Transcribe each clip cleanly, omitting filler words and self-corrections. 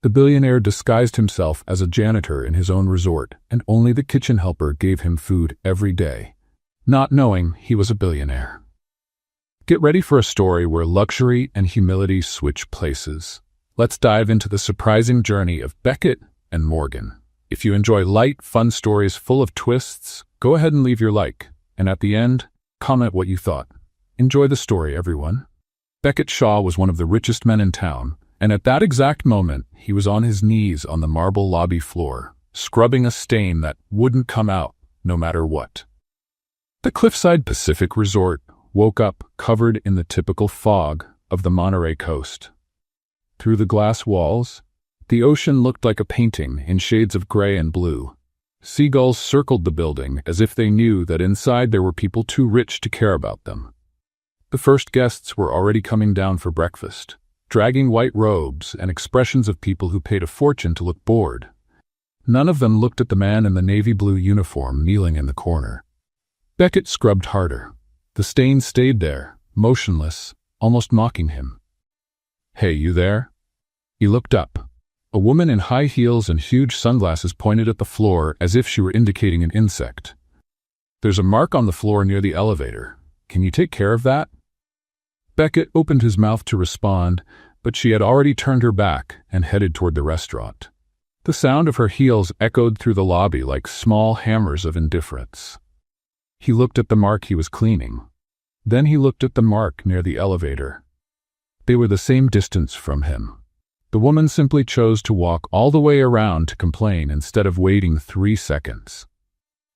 The billionaire disguised himself as a janitor in his own resort, and only the kitchen helper gave him food every day, not knowing he was a billionaire. Get ready for a story where luxury and humility switch places. Let's dive into the surprising journey of Beckett and Morgan. If you enjoy light, fun stories full of twists, go ahead and leave your like, and at the end, comment what you thought. Enjoy the story, everyone. Beckett Shaw was one of the richest men in town, and at that exact moment, he was on his knees on the marble lobby floor, scrubbing a stain that wouldn't come out no matter what. The Cliffside Pacific Resort woke up covered in the typical fog of the Monterey coast. Through the glass walls, the ocean looked like a painting in shades of gray and blue. Seagulls circled the building as if they knew that inside there were people too rich to care about them. The first guests were already coming down for breakfast, dragging white robes and expressions of people who paid a fortune to look bored. None of them looked at the man in the navy blue uniform kneeling in the corner. Beckett scrubbed harder. The stain stayed there, motionless, almost mocking him. "Hey, you there?" He looked up. A woman in high heels and huge sunglasses pointed at the floor as if she were indicating an insect. "There's a mark on the floor near the elevator. Can you take care of that?" Beckett opened his mouth to respond, but she had already turned her back and headed toward the restaurant. The sound of her heels echoed through the lobby like small hammers of indifference. He looked at the mark he was cleaning. Then he looked at the mark near the elevator. They were the same distance from him. The woman simply chose to walk all the way around to complain instead of waiting 3 seconds.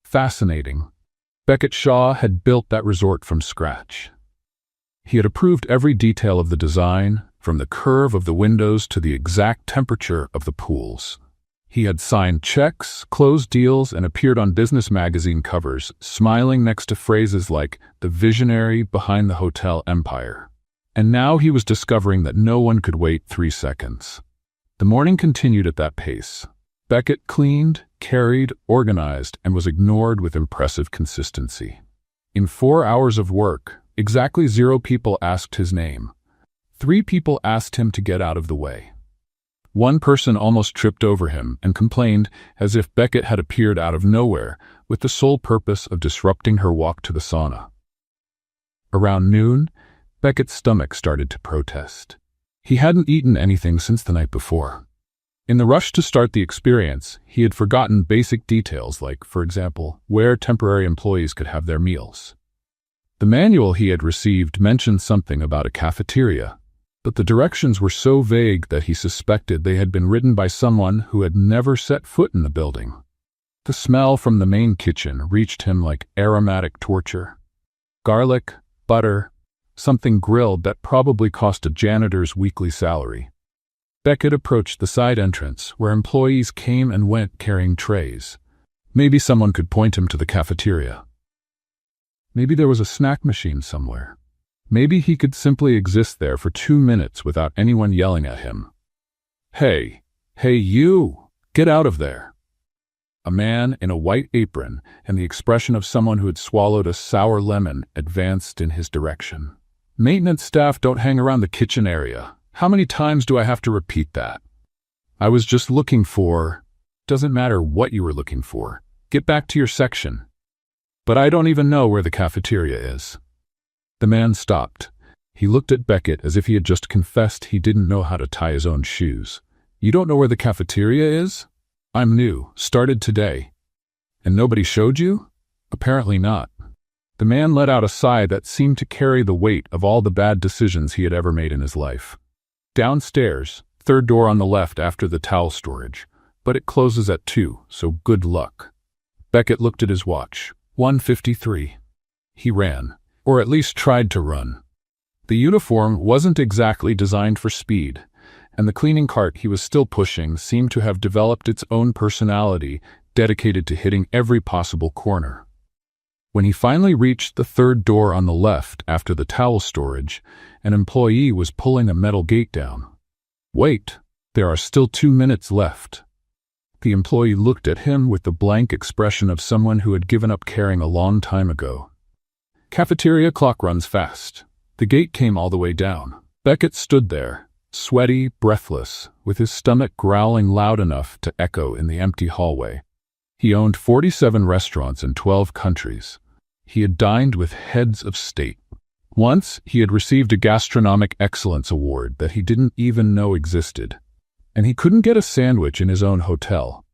Fascinating. Beckett Shaw had built that resort from scratch. He had approved every detail of the design, from the curve of the windows to the exact temperature of the pools. He had signed checks, closed deals, and appeared on business magazine covers, smiling next to phrases like the visionary behind the hotel empire. And now he was discovering that no one could wait 3 seconds. The morning continued at that pace. Beckett cleaned, carried, organized, and was ignored with impressive consistency. In 4 hours of work, exactly 0 people asked his name. 3 people asked him to get out of the way. One person almost tripped over him and complained as if Beckett had appeared out of nowhere with the sole purpose of disrupting her walk to the sauna. Around noon, Beckett's stomach started to protest. He hadn't eaten anything since the night before. In the rush to start the experience, he had forgotten basic details like, for example, where temporary employees could have their meals. The manual he had received mentioned something about a cafeteria, but the directions were so vague that he suspected they had been written by someone who had never set foot in the building. The smell from the main kitchen reached him like aromatic torture. Garlic, butter, something grilled that probably cost a janitor's weekly salary. Beckett approached the side entrance, where employees came and went carrying trays. Maybe someone could point him to the cafeteria. Maybe there was a snack machine somewhere. Maybe he could simply exist there for 2 minutes without anyone yelling at him. Hey you! Get out of there!" A man in a white apron and the expression of someone who had swallowed a sour lemon advanced in his direction. "Maintenance staff don't hang around the kitchen area. How many times do I have to repeat that? I was just looking for..." "Doesn't matter what you were looking for. Get back to your section." "But I don't even know where the cafeteria is." The man stopped. He looked at Beckett as if he had just confessed he didn't know how to tie his own shoes. "You don't know where the cafeteria is? I'm new, started today." "And nobody showed you?" "Apparently not." The man let out a sigh that seemed to carry the weight of all the bad decisions he had ever made in his life. "Downstairs, 3rd door on the left after the towel storage, but it closes at 2, so good luck." Beckett looked at his watch. 1:53. He ran. Or at least tried to run. The uniform wasn't exactly designed for speed, and the cleaning cart he was still pushing seemed to have developed its own personality, dedicated to hitting every possible corner. When he finally reached the 3rd door on the left after the towel storage, an employee was pulling a metal gate down. "Wait, there are still 2 minutes left." The employee looked at him with the blank expression of someone who had given up caring a long time ago. "Cafeteria clock runs fast." The gate came all the way down. Beckett stood there, Sweaty, breathless, with his stomach growling loud enough to echo in the empty hallway. He owned 47 restaurants in 12 countries. He had dined with heads of state. Once, he had received a gastronomic excellence award that he didn't even know existed. And he couldn't get a sandwich in his own hotel.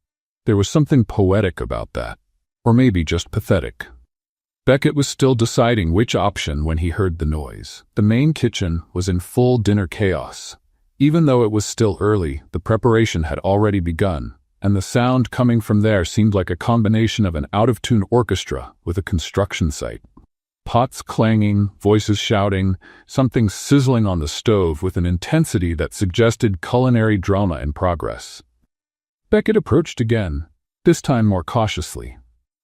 There was something poetic about that. Or maybe just pathetic. Beckett was still deciding which option when he heard the noise. The main kitchen was in full dinner chaos. Even though it was still early, the preparation had already begun, and the sound coming from there seemed like a combination of an out-of-tune orchestra with a construction site. Pots clanging, voices shouting, something sizzling on the stove with an intensity that suggested culinary drama in progress. Beckett approached again, this time more cautiously.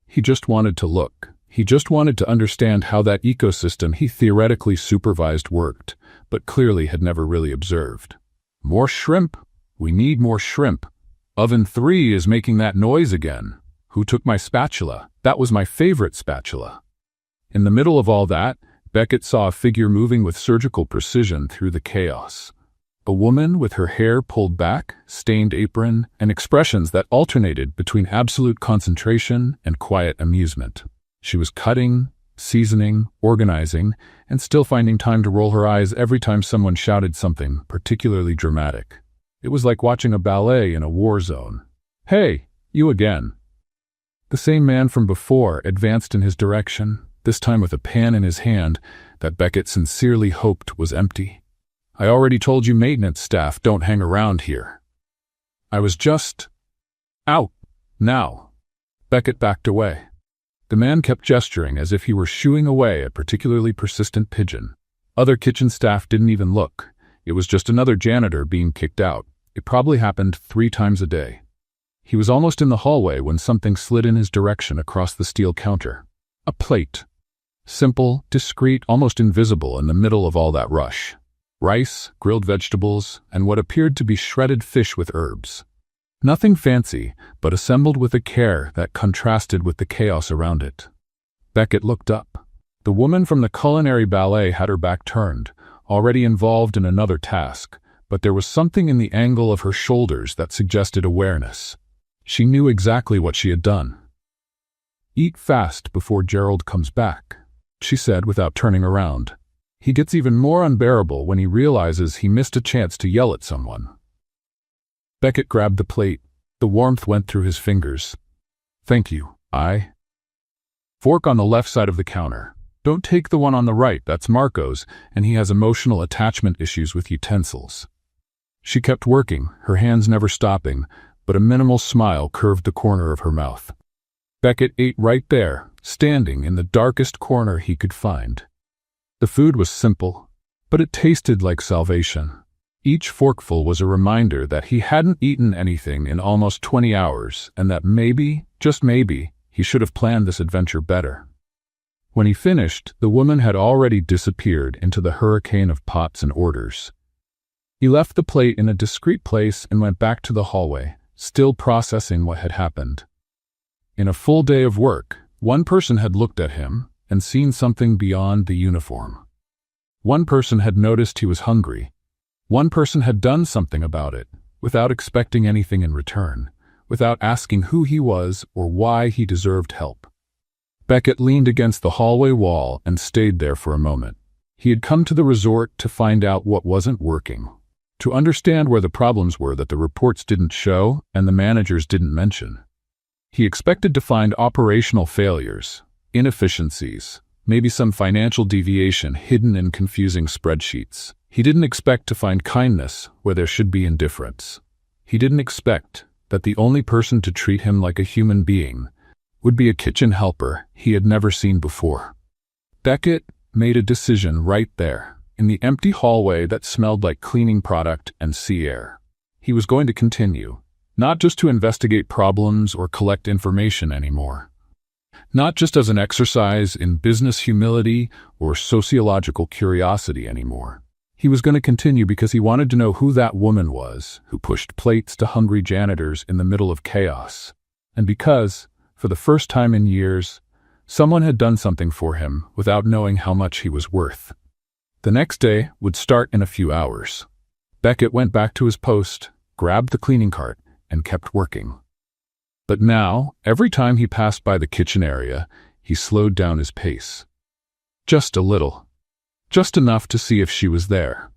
He just wanted to look. He just wanted to understand how that ecosystem he theoretically supervised worked, but clearly had never really observed. More shrimp? We need more shrimp. Oven 3 is making that noise again. Who took my spatula? That was my favorite spatula. In the middle of all that, Beckett saw a figure moving with surgical precision through the chaos. A woman with her hair pulled back, stained apron, and expressions that alternated between absolute concentration and quiet amusement. She was cutting, seasoning, organizing, and still finding time to roll her eyes every time someone shouted something particularly dramatic. It was like watching a ballet in a war zone. "Hey, you again." The same man from before advanced in his direction, this time with a pan in his hand that Beckett sincerely hoped was empty. "I already told you maintenance staff don't hang around here. I was just out. Now." Beckett backed away. The man kept gesturing as if he were shooing away a particularly persistent pigeon. Other kitchen staff didn't even look. It was just another janitor being kicked out. It probably happened 3 times a day. He was almost in the hallway when something slid in his direction across the steel counter. A plate. Simple, discreet, almost invisible in the middle of all that rush. Rice, grilled vegetables, and what appeared to be shredded fish with herbs. Nothing fancy, but assembled with a care that contrasted with the chaos around it. Beckett looked up. The woman from the culinary ballet had her back turned, already involved in another task, but there was something in the angle of her shoulders that suggested awareness. She knew exactly what she had done. "Eat fast before Gerald comes back," she said without turning around. He gets even more unbearable when he realizes he missed a chance to yell at someone. Beckett grabbed the plate. The warmth went through his fingers. "Thank you, Fork on the left side of the counter. Don't take the one on the right, that's Marco's, and he has emotional attachment issues with utensils." She kept working, her hands never stopping, but a minimal smile curved the corner of her mouth. Beckett ate right there, standing in the darkest corner he could find. The food was simple, but it tasted like salvation. Each forkful was a reminder that he hadn't eaten anything in almost 20 hours and that maybe, just maybe, he should have planned this adventure better. When he finished, the woman had already disappeared into the hurricane of pots and orders. He left the plate in a discreet place and went back to the hallway, still processing what had happened. In a full day of work, one person had looked at him and seen something beyond the uniform. One person had noticed he was hungry. One person had done something about it, without expecting anything in return, without asking who he was or why he deserved help. Beckett leaned against the hallway wall and stayed there for a moment. He had come to the resort to find out what wasn't working, to understand where the problems were that the reports didn't show and the managers didn't mention. He expected to find operational failures, inefficiencies, maybe some financial deviation hidden in confusing spreadsheets. He didn't expect to find kindness where there should be indifference. He didn't expect that the only person to treat him like a human being would be a kitchen helper he had never seen before. Beckett made a decision right there, in the empty hallway that smelled like cleaning product and sea air. He was going to continue, not just to investigate problems or collect information anymore. Not just as an exercise in business humility or sociological curiosity anymore. He was going to continue because he wanted to know who that woman was who pushed plates to hungry janitors in the middle of chaos. And because, for the first time in years, someone had done something for him without knowing how much he was worth. The next day would start in a few hours. Beckett went back to his post, grabbed the cleaning cart, and kept working. But now, every time he passed by the kitchen area, he slowed down his pace. Just a little. Just enough to see if she was there.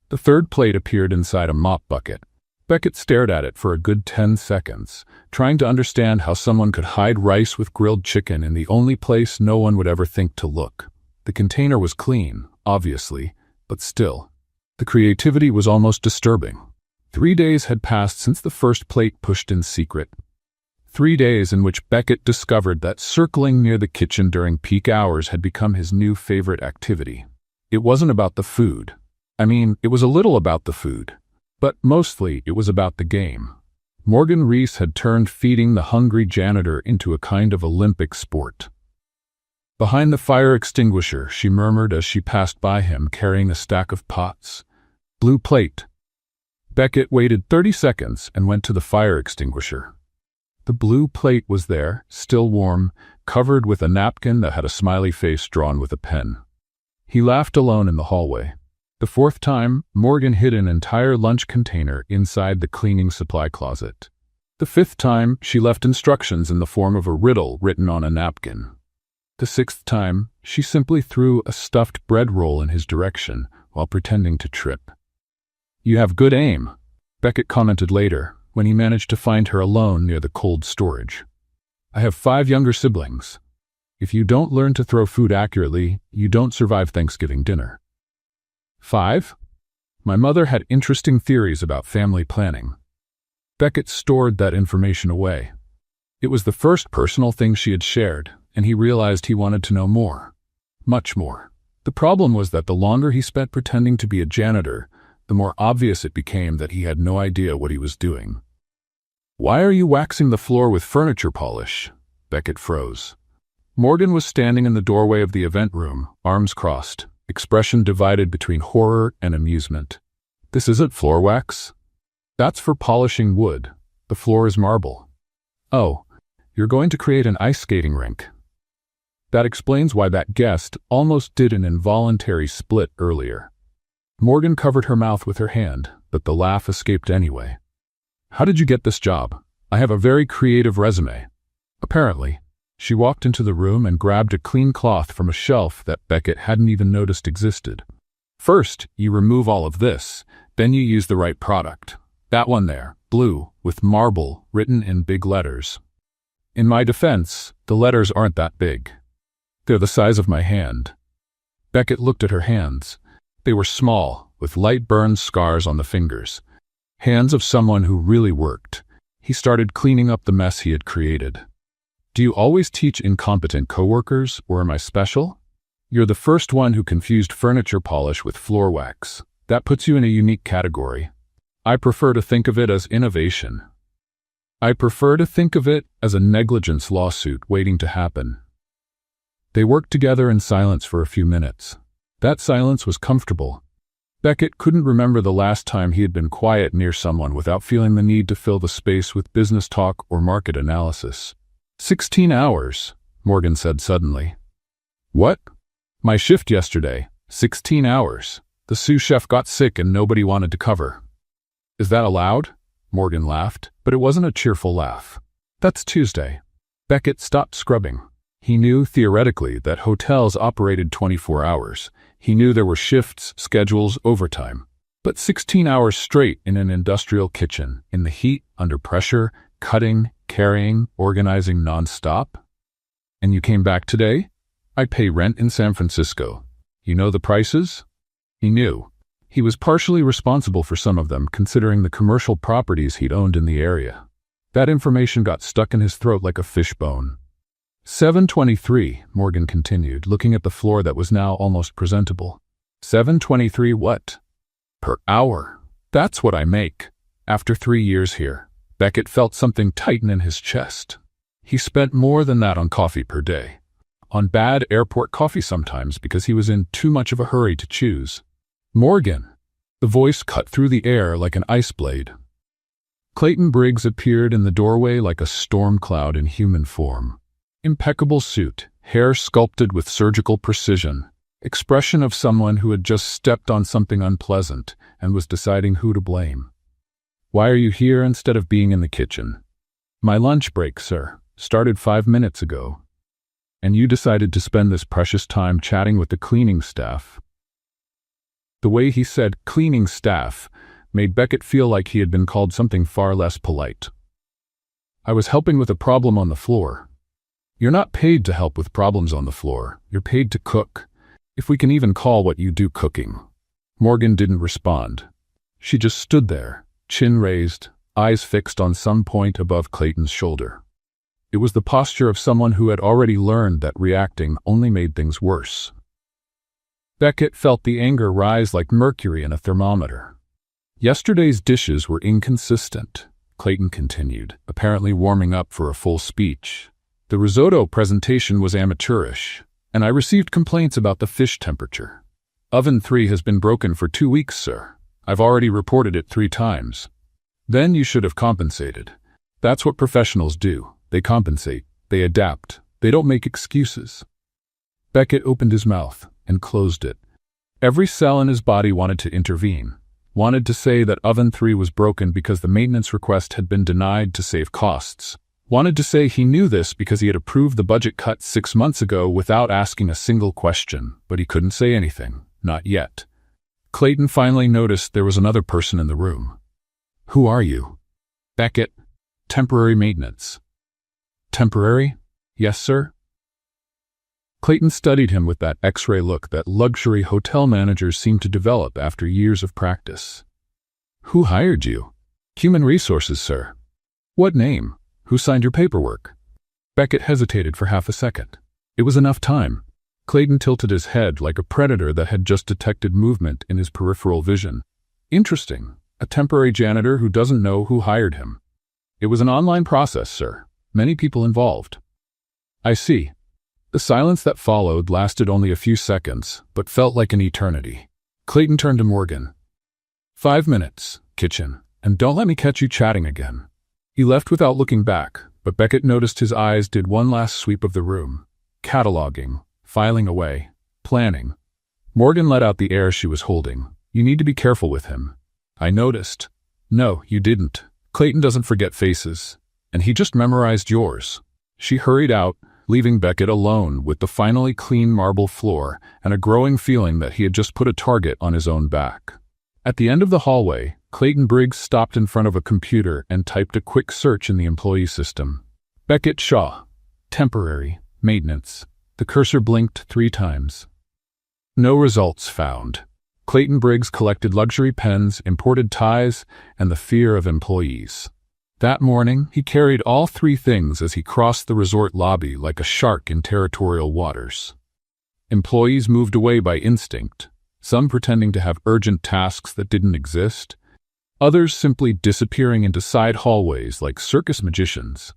The third plate appeared inside a mop bucket. Beckett stared at it for a good 10 seconds, trying to understand how someone could hide rice with grilled chicken in the only place no one would ever think to look. The container was clean, obviously, but still. The creativity was almost disturbing. 3 days had passed since the first plate pushed in secret. 3 days in which Beckett discovered that circling near the kitchen during peak hours had become his new favorite activity. It wasn't about the food. I mean, it was a little about the food, but mostly it was about the game. Morgan Reese had turned feeding the hungry janitor into a kind of Olympic sport. Behind the fire extinguisher, she murmured as she passed by him carrying a stack of pots. Blue plate. Beckett waited 30 seconds and went to the fire extinguisher. The blue plate was there, still warm, covered with a napkin that had a smiley face drawn with a pen. He laughed alone in the hallway. The fourth time, Morgan hid an entire lunch container inside the cleaning supply closet. The fifth time, she left instructions in the form of a riddle written on a napkin. The sixth time, she simply threw a stuffed bread roll in his direction while pretending to trip. "You have good aim," Beckett commented later, when he managed to find her alone near the cold storage. "I have 5 younger siblings. If you don't learn to throw food accurately, you don't survive Thanksgiving dinner." 5? My mother had interesting theories about family planning. Beckett stored that information away. It was the first personal thing she had shared, and he realized he wanted to know more. Much more. The problem was that the longer he spent pretending to be a janitor, the more obvious it became that he had no idea what he was doing. "Why are you waxing the floor with furniture polish?" Beckett froze. Morgan was standing in the doorway of the event room, arms crossed, expression divided between horror and amusement. "This isn't floor wax. That's for polishing wood. The floor is marble." "Oh, you're going to create an ice skating rink." That explains why that guest almost did an involuntary split earlier. Morgan covered her mouth with her hand, but the laugh escaped anyway. "How did you get this job? I have a very creative resume." Apparently. She walked into the room and grabbed a clean cloth from a shelf that Beckett hadn't even noticed existed. "First, you remove all of this, then you use the right product. That one there, blue, with marble, written in big letters." In my defense, the letters aren't that big. They're the size of my hand. Beckett looked at her hands. They were small, with light burn scars on the fingers. Hands of someone who really worked. He started cleaning up the mess he had created. "Do you always teach incompetent coworkers, or am I special? You're the first one who confused furniture polish with floor wax. That puts you in a unique category. I prefer to think of it as innovation. I prefer to think of it as a negligence lawsuit waiting to happen." They worked together in silence for a few minutes. That silence was comfortable. Beckett couldn't remember the last time he had been quiet near someone without feeling the need to fill the space with business talk or market analysis. 16 hours, Morgan said suddenly. "What?" "My shift yesterday. 16 hours. The sous chef got sick and nobody wanted to cover." "Is that allowed?" Morgan laughed, but it wasn't a cheerful laugh. "That's Tuesday." Beckett stopped scrubbing. He knew, theoretically, that hotels operated 24 hours. He knew there were shifts, schedules, overtime. But 16 hours straight in an industrial kitchen, in the heat, under pressure, cutting, carrying, organizing nonstop? "And you came back today?" "I pay rent in San Francisco. You know the prices?" He knew. He was partially responsible for some of them, considering the commercial properties he'd owned in the area. That information got stuck in his throat like a fishbone. $7.23, Morgan continued, looking at the floor that was now almost presentable. $7.23 what? Per hour. That's what I make. After 3 years here, Beckett felt something tighten in his chest. He spent more than that on coffee per day. On bad airport coffee sometimes because he was in too much of a hurry to choose. "Morgan." The voice cut through the air like an ice blade. Clayton Briggs appeared in the doorway like a storm cloud in human form. Impeccable suit, hair sculpted with surgical precision, expression of someone who had just stepped on something unpleasant and was deciding who to blame. "Why are you here instead of being in the kitchen?" "My lunch break, sir, started 5 minutes ago. And you decided to spend this precious time chatting with the cleaning staff." The way he said "cleaning staff" made Beckett feel like he had been called something far less polite. "I was helping with a problem on the floor." "You're not paid to help with problems on the floor. You're paid to cook, if we can even call what you do cooking." Morgan didn't respond. She just stood there, chin raised, eyes fixed on some point above Clayton's shoulder. It was the posture of someone who had already learned that reacting only made things worse. Beckett felt the anger rise like mercury in a thermometer. "Yesterday's dishes were inconsistent," Clayton continued, apparently warming up for a full speech. "The risotto presentation was amateurish, and I received complaints about the fish temperature. Oven 3 has been broken for 2 weeks, sir. I've already reported it 3 times. Then you should have compensated. That's what professionals do. They compensate. They adapt. They don't make excuses." Beckett opened his mouth and closed it. Every cell in his body wanted to intervene, wanted to say that Oven 3 was broken because the maintenance request had been denied to save costs, wanted to say he knew this because he had approved the budget cut 6 months ago without asking a single question, but he couldn't say anything, not yet. Clayton finally noticed there was another person in the room. "Who are you?" "Beckett. Temporary maintenance." "Temporary?" "Yes, sir." Clayton studied him with that X-ray look that luxury hotel managers seem to develop after years of practice. "Who hired you?" "Human resources, sir." "What name? Who signed your paperwork?" Beckett hesitated for half a second. It was enough time. Clayton tilted his head like a predator that had just detected movement in his peripheral vision. "Interesting. A temporary janitor who doesn't know who hired him." "It was an online process, sir. Many people involved." "I see." The silence that followed lasted only a few seconds, but felt like an eternity. Clayton turned to Morgan. 5 minutes, kitchen, and don't let me catch you chatting again." He left without looking back, but Beckett noticed his eyes did one last sweep of the room, cataloging, filing away, planning. Morgan let out the air she was holding. "You need to be careful with him." "I noticed." "No, you didn't. Clayton doesn't forget faces. And he just memorized yours." She hurried out, leaving Beckett alone with the finally clean marble floor and a growing feeling that he had just put a target on his own back. At the end of the hallway, Clayton Briggs stopped in front of a computer and typed a quick search in the employee system. "Beckett Shaw, temporary, maintenance." The cursor blinked 3 times. No results found. Clayton Briggs collected luxury pens, imported ties, and the fear of employees. That morning, he carried all 3 things as he crossed the resort lobby like a shark in territorial waters. Employees moved away by instinct, some pretending to have urgent tasks that didn't exist, others simply disappearing into side hallways like circus magicians.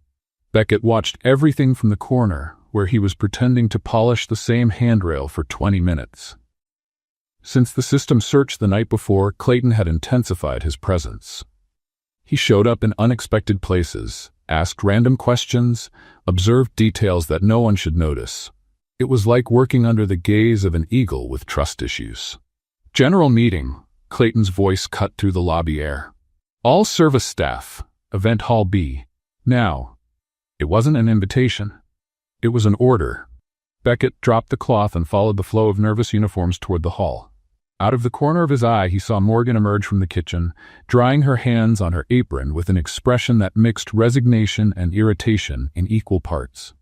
Beckett watched everything from the corner, where he was pretending to polish the same handrail for 20 minutes. Since the system search the night before, Clayton had intensified his presence. He showed up in unexpected places, asked random questions, observed details that no one should notice. It was like working under the gaze of an eagle with trust issues. "General meeting," Clayton's voice cut through the lobby air. "All service staff, Event Hall B. Now." It wasn't an invitation. It was an order. Beckett dropped the cloth and followed the flow of nervous uniforms toward the hall. Out of the corner of his eye, he saw Morgan emerge from the kitchen, drying her hands on her apron with an expression that mixed resignation and irritation in equal parts.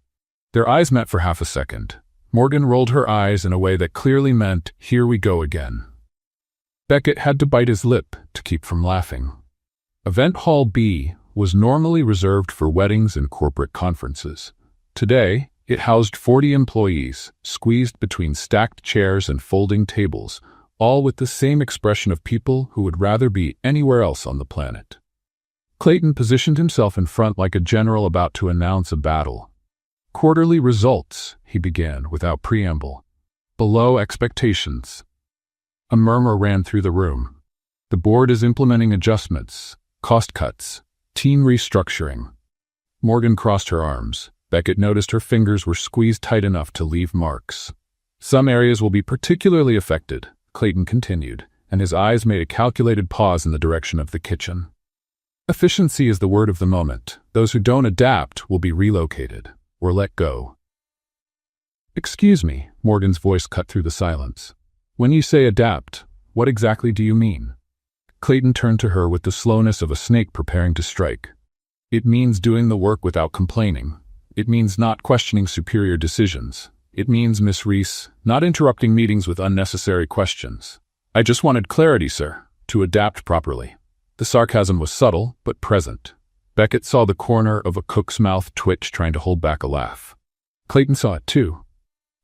Their eyes met for half a second. Morgan rolled her eyes in a way that clearly meant, "Here we go again." Beckett had to bite his lip to keep from laughing. Event Hall B was normally reserved for weddings and corporate conferences. Today, it housed 40 employees, squeezed between stacked chairs and folding tables, all with the same expression of people who would rather be anywhere else on the planet. Clayton positioned himself in front like a general about to announce a battle. "Quarterly results," he began without preamble. "Below expectations." A murmur ran through the room. "The board is implementing adjustments, cost cuts, team restructuring." Morgan crossed her arms. Beckett noticed her fingers were squeezed tight enough to leave marks. "Some areas will be particularly affected," Clayton continued, and his eyes made a calculated pause in the direction of the kitchen. Efficiency is the word of the moment. Those who don't adapt will be relocated or let go. Excuse me, Morgan's voice cut through the silence. When you say adapt, what exactly do you mean? Clayton turned to her with the slowness of a snake preparing to strike. It means doing the work without complaining. It means not questioning superior decisions. It means, Miss Reese, not interrupting meetings with unnecessary questions. I just wanted clarity, sir, to adapt properly. The sarcasm was subtle, but present. Beckett saw the corner of a cook's mouth twitch, trying to hold back a laugh. Clayton saw it too.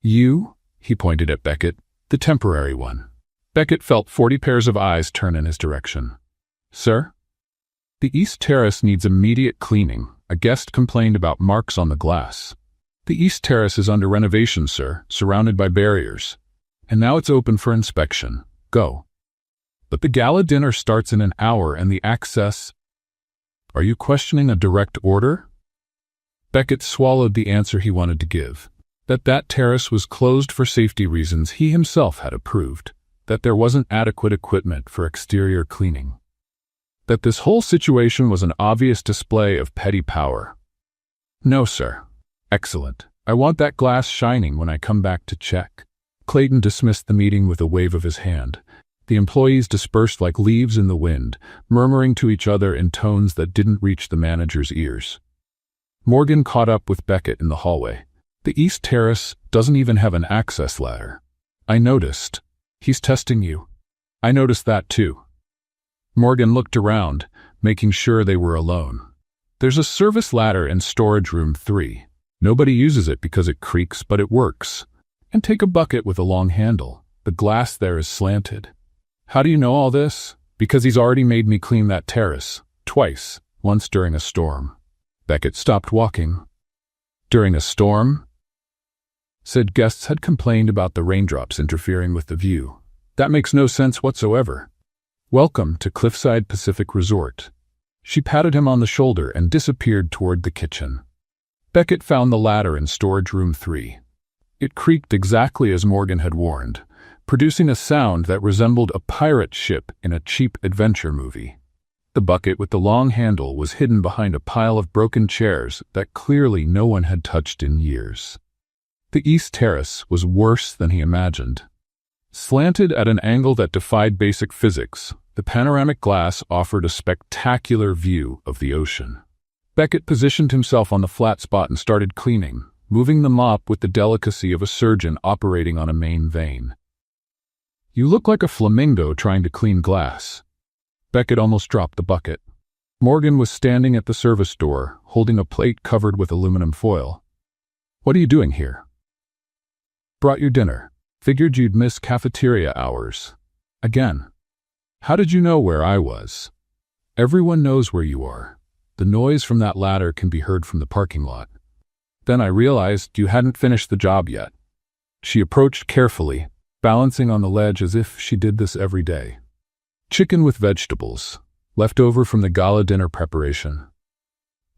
You? He pointed at Beckett, the temporary one. Beckett felt 40 pairs of eyes turn in his direction. Sir? The East Terrace needs immediate cleaning. A guest complained about marks on the glass. The East Terrace is under renovation, sir, surrounded by barriers. And now it's open for inspection. Go. But the gala dinner starts in an hour and the access... Are you questioning a direct order? Beckett swallowed the answer he wanted to give. That terrace was closed for safety reasons he himself had approved. That there wasn't adequate equipment for exterior cleaning. That this whole situation was an obvious display of petty power. No, sir. Excellent. I want that glass shining when I come back to check. Clayton dismissed the meeting with a wave of his hand. The employees dispersed like leaves in the wind, murmuring to each other in tones that didn't reach the manager's ears. Morgan caught up with Beckett in the hallway. The East Terrace doesn't even have an access ladder. I noticed. He's testing you. I noticed that too. Morgan looked around, making sure they were alone. There's a service ladder in storage room 3. Nobody uses it because it creaks, but it works. And take a bucket with a long handle. The glass there is slanted. How do you know all this? Because he's already made me clean that terrace. Twice. Once during a storm. Beckett stopped walking. During a storm? Said guests had complained about the raindrops interfering with the view. That makes no sense whatsoever. Welcome to Cliffside Pacific Resort. She patted him on the shoulder and disappeared toward the kitchen. Beckett found the ladder in storage room 3. It creaked exactly as Morgan had warned, producing a sound that resembled a pirate ship in a cheap adventure movie. The bucket with the long handle was hidden behind a pile of broken chairs that clearly no one had touched in years. The East Terrace was worse than he imagined. Slanted at an angle that defied basic physics, the panoramic glass offered a spectacular view of the ocean. Beckett positioned himself on the flat spot and started cleaning, moving the mop with the delicacy of a surgeon operating on a main vein. You look like a flamingo trying to clean glass. Beckett almost dropped the bucket. Morgan was standing at the service door, holding a plate covered with aluminum foil. What are you doing here? Brought you dinner. Figured you'd miss cafeteria hours. Again. How did you know where I was? Everyone knows where you are. The noise from that ladder can be heard from the parking lot. Then I realized you hadn't finished the job yet. She approached carefully, balancing on the ledge as if she did this every day. Chicken with vegetables, left over from the gala dinner preparation.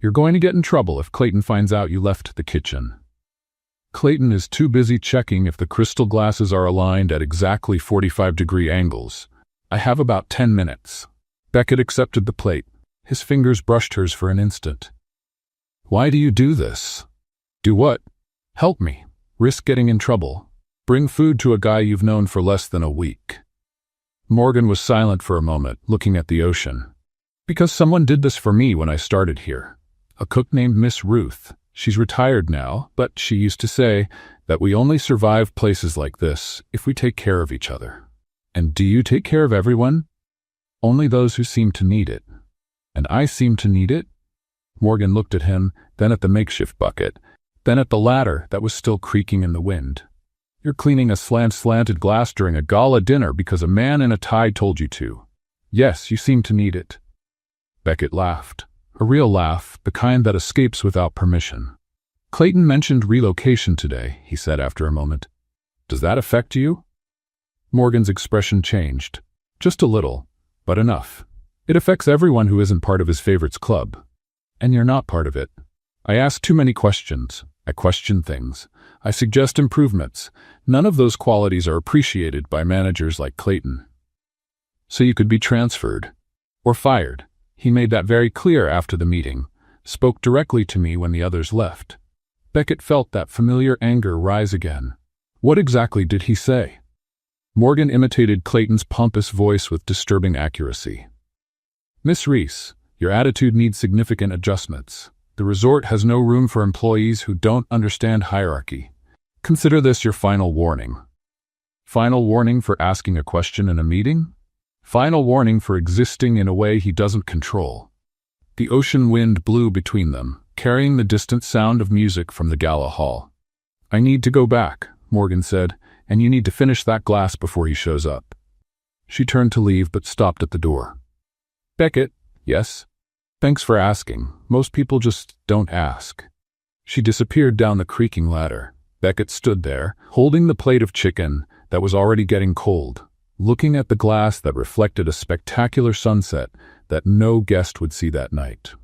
You're going to get in trouble if Clayton finds out you left the kitchen. Clayton is too busy checking if the crystal glasses are aligned at exactly 45-degree angles. I have about 10 minutes. Beckett accepted the plate. His fingers brushed hers for an instant. Why do you do this? Do what? Help me. Risk getting in trouble. Bring food to a guy you've known for less than a week. Morgan was silent for a moment, looking at the ocean. Because someone did this for me when I started here. A cook named Miss Ruth. She's retired now, but she used to say that we only survive places like this if we take care of each other. And do you take care of everyone? Only those who seem to need it. And I seem to need it? Morgan looked at him, then at the makeshift bucket, then at the ladder that was still creaking in the wind. You're cleaning a slanted glass during a gala dinner because a man in a tie told you to. Yes, you seem to need it. Beckett laughed. A real laugh, the kind that escapes without permission. Clayton mentioned relocation today, he said after a moment. Does that affect you? Morgan's expression changed. Just a little, but enough. It affects everyone who isn't part of his favorites club. And you're not part of it. I ask too many questions. I question things. I suggest improvements. None of those qualities are appreciated by managers like Clayton. so you could be transferred. Or fired. He made that very clear after the meeting, spoke directly to me when the others left. Beckett felt that familiar anger rise again. What exactly did he say? Morgan imitated Clayton's pompous voice with disturbing accuracy. Miss Reese, your attitude needs significant adjustments. The resort has no room for employees who don't understand hierarchy. Consider this your final warning. Final warning for asking a question in a meeting? Final warning for existing in a way he doesn't control. The ocean wind blew between them, carrying the distant sound of music from the gala hall. I need to go back, Morgan said, and you need to finish that glass before he shows up. She turned to leave but stopped at the door. Beckett, yes? Thanks for asking. Most people just don't ask. She disappeared down the creaking ladder. Beckett stood there, holding the plate of chicken that was already getting cold, looking at the glass that reflected a spectacular sunset that no guest would see that night.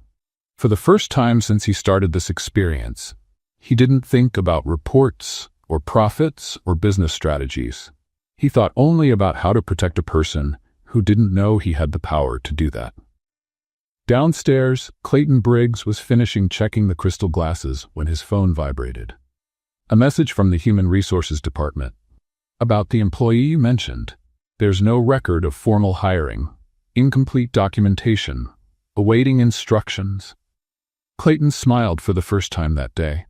For the first time since he started this experience, he didn't think about reports or profits or business strategies. He thought only about how to protect a person who didn't know he had the power to do that. Downstairs, Clayton Briggs was finishing checking the crystal glasses when his phone vibrated. A message from the Human Resources Department. About the employee you mentioned. There's no record of formal hiring. Incomplete documentation. Awaiting instructions. Clayton smiled for the first time that day.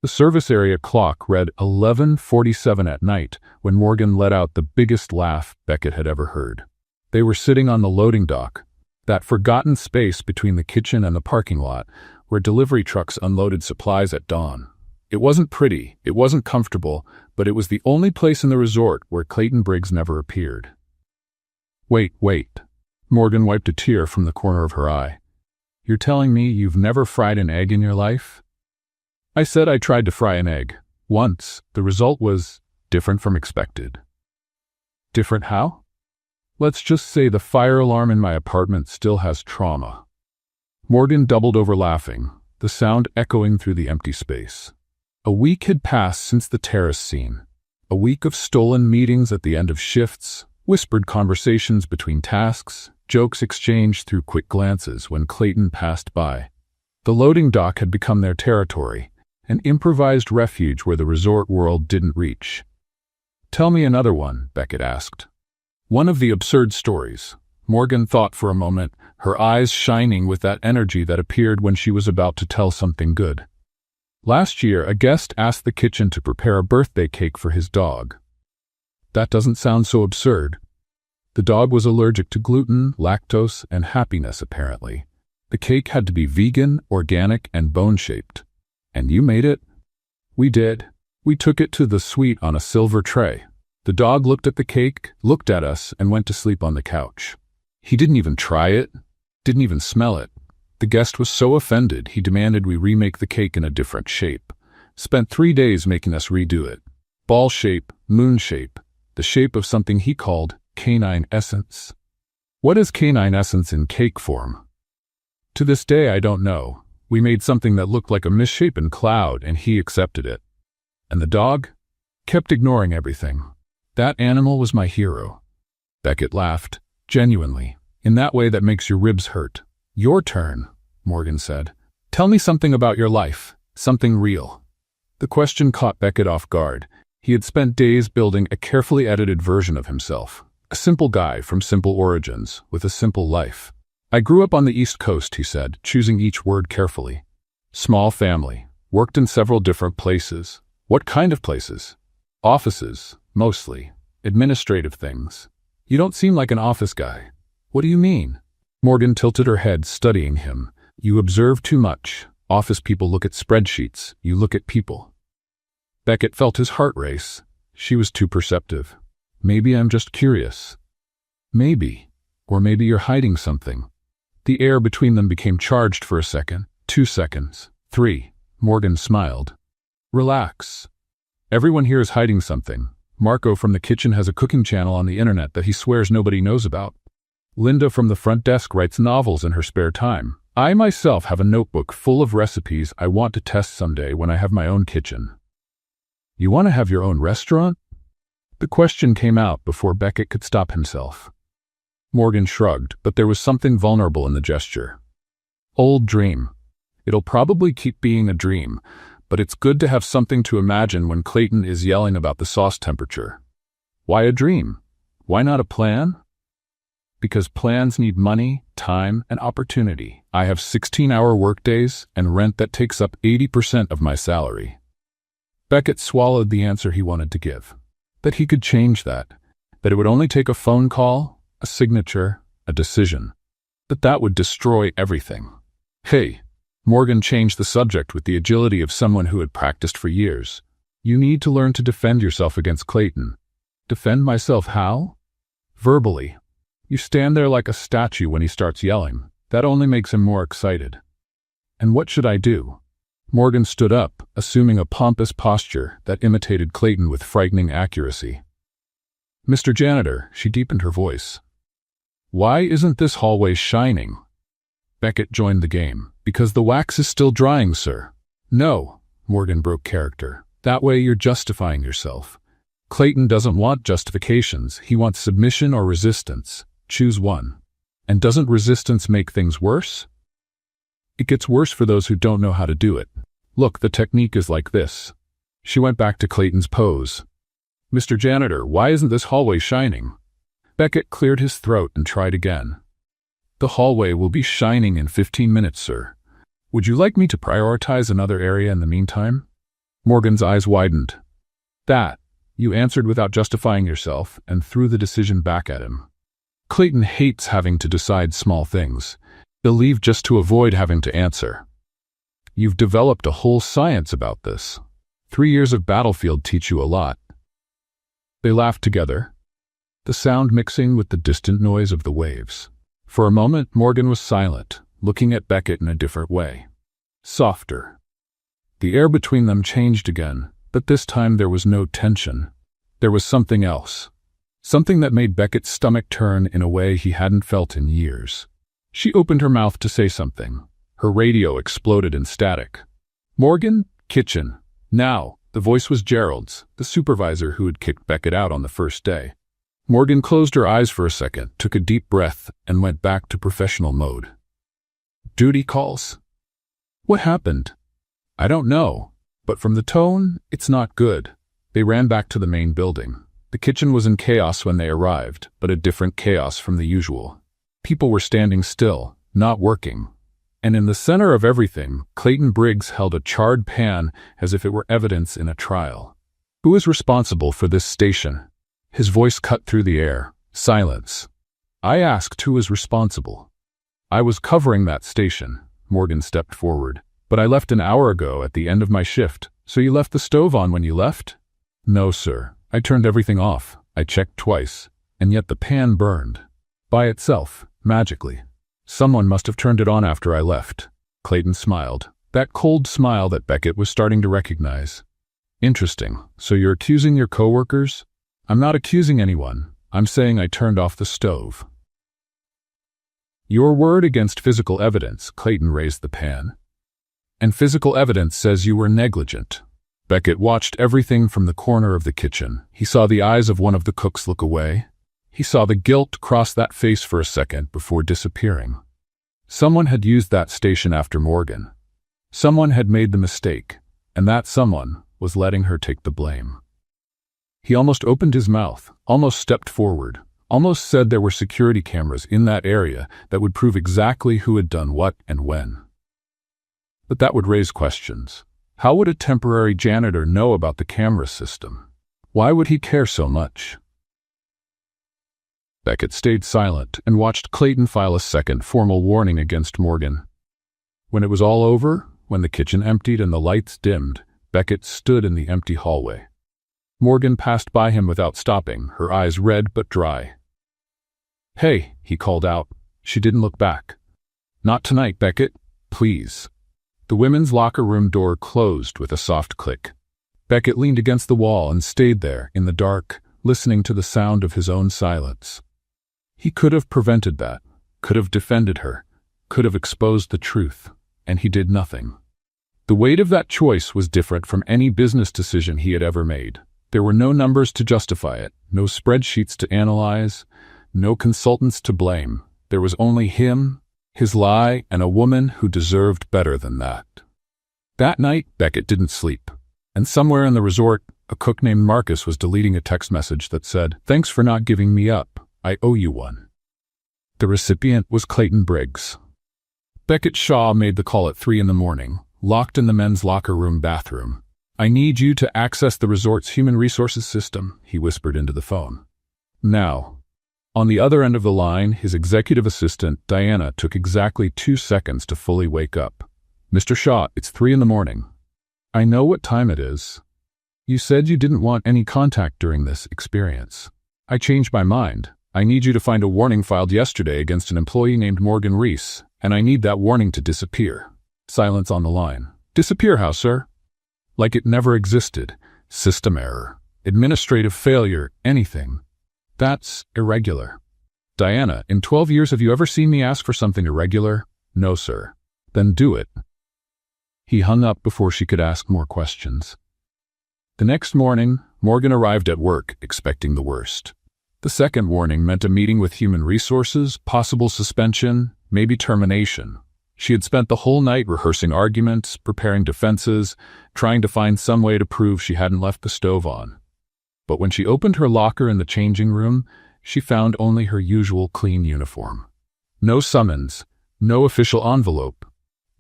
The service area clock read 11:47 at night when Morgan let out the biggest laugh Beckett had ever heard. They were sitting on the loading dock, that forgotten space between the kitchen and the parking lot, where delivery trucks unloaded supplies at dawn. It wasn't pretty, it wasn't comfortable, but it was the only place in the resort where Clayton Briggs never appeared. Wait. Morgan wiped a tear from the corner of her eye. You're telling me you've never fried an egg in your life? I said I tried to fry an egg. Once. The result was different from expected. Different how? Let's just say the fire alarm in my apartment still has trauma. Morgan doubled over laughing, the sound echoing through the empty space. A week had passed since the terrace scene. A week of stolen meetings at the end of shifts, whispered conversations between tasks, jokes exchanged through quick glances when Clayton passed by. The loading dock had become their territory, an improvised refuge where the resort world didn't reach. Tell me another one, Beckett asked. One of the absurd stories. Morgan thought for a moment, her eyes shining with that energy that appeared when she was about to tell something good. Last year, a guest asked the kitchen to prepare a birthday cake for his dog. That doesn't sound so absurd. The dog was allergic to gluten, lactose, and happiness, apparently. The cake had to be vegan, organic, and bone-shaped. And you made it? We did. We took it to the suite on a silver tray. The dog looked at the cake, looked at us, and went to sleep on the couch. He didn't even try it, didn't even smell it. The guest was so offended, he demanded we remake the cake in a different shape. Spent 3 days making us redo it. Ball shape, moon shape, the shape of something he called canine essence. What is canine essence in cake form? To this day, I don't know. We made something that looked like a misshapen cloud, and he accepted it. And the dog? Kept ignoring everything. That animal was my hero. Beckett laughed, genuinely, in that way that makes your ribs hurt. Your turn, Morgan said. Tell me something about your life, something real. The question caught Beckett off guard. He had spent days building a carefully edited version of himself. A simple guy from simple origins, with a simple life. I grew up on the East Coast, he said, choosing each word carefully. Small family. Worked in several different places. What kind of places? Offices, mostly. Administrative things. You don't seem like an office guy. What do you mean? Morgan tilted her head, studying him. You observe too much. Office people look at spreadsheets. You look at people. Beckett felt his heart race. She was too perceptive. Maybe I'm just curious. Maybe. Or maybe you're hiding something. The air between them became charged for a second, 2 seconds, 3. Morgan smiled. Relax. Everyone here is hiding something. Marco from the kitchen has a cooking channel on the internet that he swears nobody knows about. Linda from the front desk writes novels in her spare time. I myself have a notebook full of recipes I want to test someday when I have my own kitchen. You want to have your own restaurant? The question came out before Beckett could stop himself. Morgan shrugged, but there was something vulnerable in the gesture. Old dream. It'll probably keep being a dream, but it's good to have something to imagine when Clayton is yelling about the sauce temperature. Why a dream? Why not a plan? Because plans need money, time, and opportunity. I have 16-hour workdays and rent that takes up 80% of my salary. Beckett swallowed the answer he wanted to give. That he could change that. That it would only take a phone call, a signature, a decision. That would destroy everything. Hey, Morgan changed the subject with the agility of someone who had practiced for years. You need to learn to defend yourself against Clayton. Defend myself how? Verbally. You stand there like a statue when he starts yelling. That only makes him more excited. And what should I do? Morgan stood up, assuming a pompous posture that imitated Clayton with frightening accuracy. Mr. Janitor, she deepened her voice. Why isn't this hallway shining? Beckett joined the game. Because the wax is still drying, sir. No, Morgan broke character. That way you're justifying yourself. Clayton doesn't want justifications. He wants submission or resistance. Choose one. And doesn't resistance make things worse? It gets worse for those who don't know how to do it. Look, the technique is like this. She went back to Clayton's pose. Mr. Janitor, why isn't this hallway shining? Beckett cleared his throat and tried again. The hallway will be shining in 15 minutes, sir. Would you like me to prioritize another area in the meantime? Morgan's eyes widened. That, you answered without justifying yourself and threw the decision back at him. Clayton hates having to decide small things. He'll leave just to avoid having to answer. You've developed a whole science about this. 3 years of battlefield teach you a lot. They laughed together, the sound mixing with the distant noise of the waves. For a moment, Morgan was silent, looking at Beckett in a different way. Softer. The air between them changed again, but this time there was no tension. There was something else. Something that made Beckett's stomach turn in a way he hadn't felt in years. She opened her mouth to say something. Her radio exploded in static. Morgan, kitchen. Now, the voice was Gerald's, the supervisor who had kicked Beckett out on the first day. Morgan closed her eyes for a second, took a deep breath, and went back to professional mode. Duty calls? What happened? I don't know, but from the tone, it's not good. They ran back to the main building. The kitchen was in chaos when they arrived, but a different chaos from the usual. People were standing still, not working. And in the center of everything, Clayton Briggs held a charred pan as if it were evidence in a trial. Who is responsible for this station? His voice cut through the air. Silence. I asked who was responsible. I was covering that station. Morgan stepped forward. But I left an hour ago at the end of my shift. So you left the stove on when you left? No, sir. I turned everything off. I checked twice. And yet the pan burned. By itself, magically. Someone must have turned it on after I left. Clayton smiled. That cold smile that Beckett was starting to recognize. Interesting. So you're accusing your coworkers? I'm not accusing anyone. I'm saying I turned off the stove. Your word against physical evidence, Clayton raised the pan. And physical evidence says you were negligent. Beckett watched everything from the corner of the kitchen. He saw the eyes of one of the cooks look away. He saw the guilt cross that face for a second before disappearing. Someone had used that station after Morgan. Someone had made the mistake, and that someone was letting her take the blame. He almost opened his mouth, almost stepped forward, almost said there were security cameras in that area that would prove exactly who had done what and when. But that would raise questions. How would a temporary janitor know about the camera system? Why would he care so much? Beckett stayed silent and watched Clayton file a second formal warning against Morgan. When it was all over, when the kitchen emptied and the lights dimmed, Beckett stood in the empty hallway. Morgan passed by him without stopping, her eyes red but dry. Hey, he called out. She didn't look back. Not tonight, Beckett. Please. The women's locker room door closed with a soft click. Beckett leaned against the wall and stayed there, in the dark, listening to the sound of his own silence. He could have prevented that, could have defended her, could have exposed the truth, and he did nothing. The weight of that choice was different from any business decision he had ever made. There were no numbers to justify it, no spreadsheets to analyze, no consultants to blame. There was only him, his lie, and a woman who deserved better than that. That night, Beckett didn't sleep. And somewhere in the resort, a cook named Marcus was deleting a text message that said, "Thanks for not giving me up. I owe you one." The recipient was Clayton Briggs. Beckett Shaw made the call at 3 in the morning, locked in the men's locker room bathroom. "I need you to access the resort's human resources system," he whispered into the phone. Now. On the other end of the line, his executive assistant, Diana, took exactly 2 seconds to fully wake up. "Mr. Shaw, it's 3 in the morning. I know what time it is. You said you didn't want any contact during this experience. I changed my mind. I need you to find a warning filed yesterday against an employee named Morgan Reese, and I need that warning to disappear." Silence on the line. "Disappear how, sir?" Like it never existed. System error. Administrative failure. Anything. That's irregular. "Diana, in 12 years have you ever seen me ask for something irregular?" "No, sir." "Then do it." He hung up before she could ask more questions. The next morning, Morgan arrived at work, expecting the worst. The second warning meant a meeting with human resources, possible suspension, maybe termination. She had spent the whole night rehearsing arguments, preparing defenses, trying to find some way to prove she hadn't left the stove on. But when she opened her locker in the changing room, she found only her usual clean uniform. No summons, no official envelope,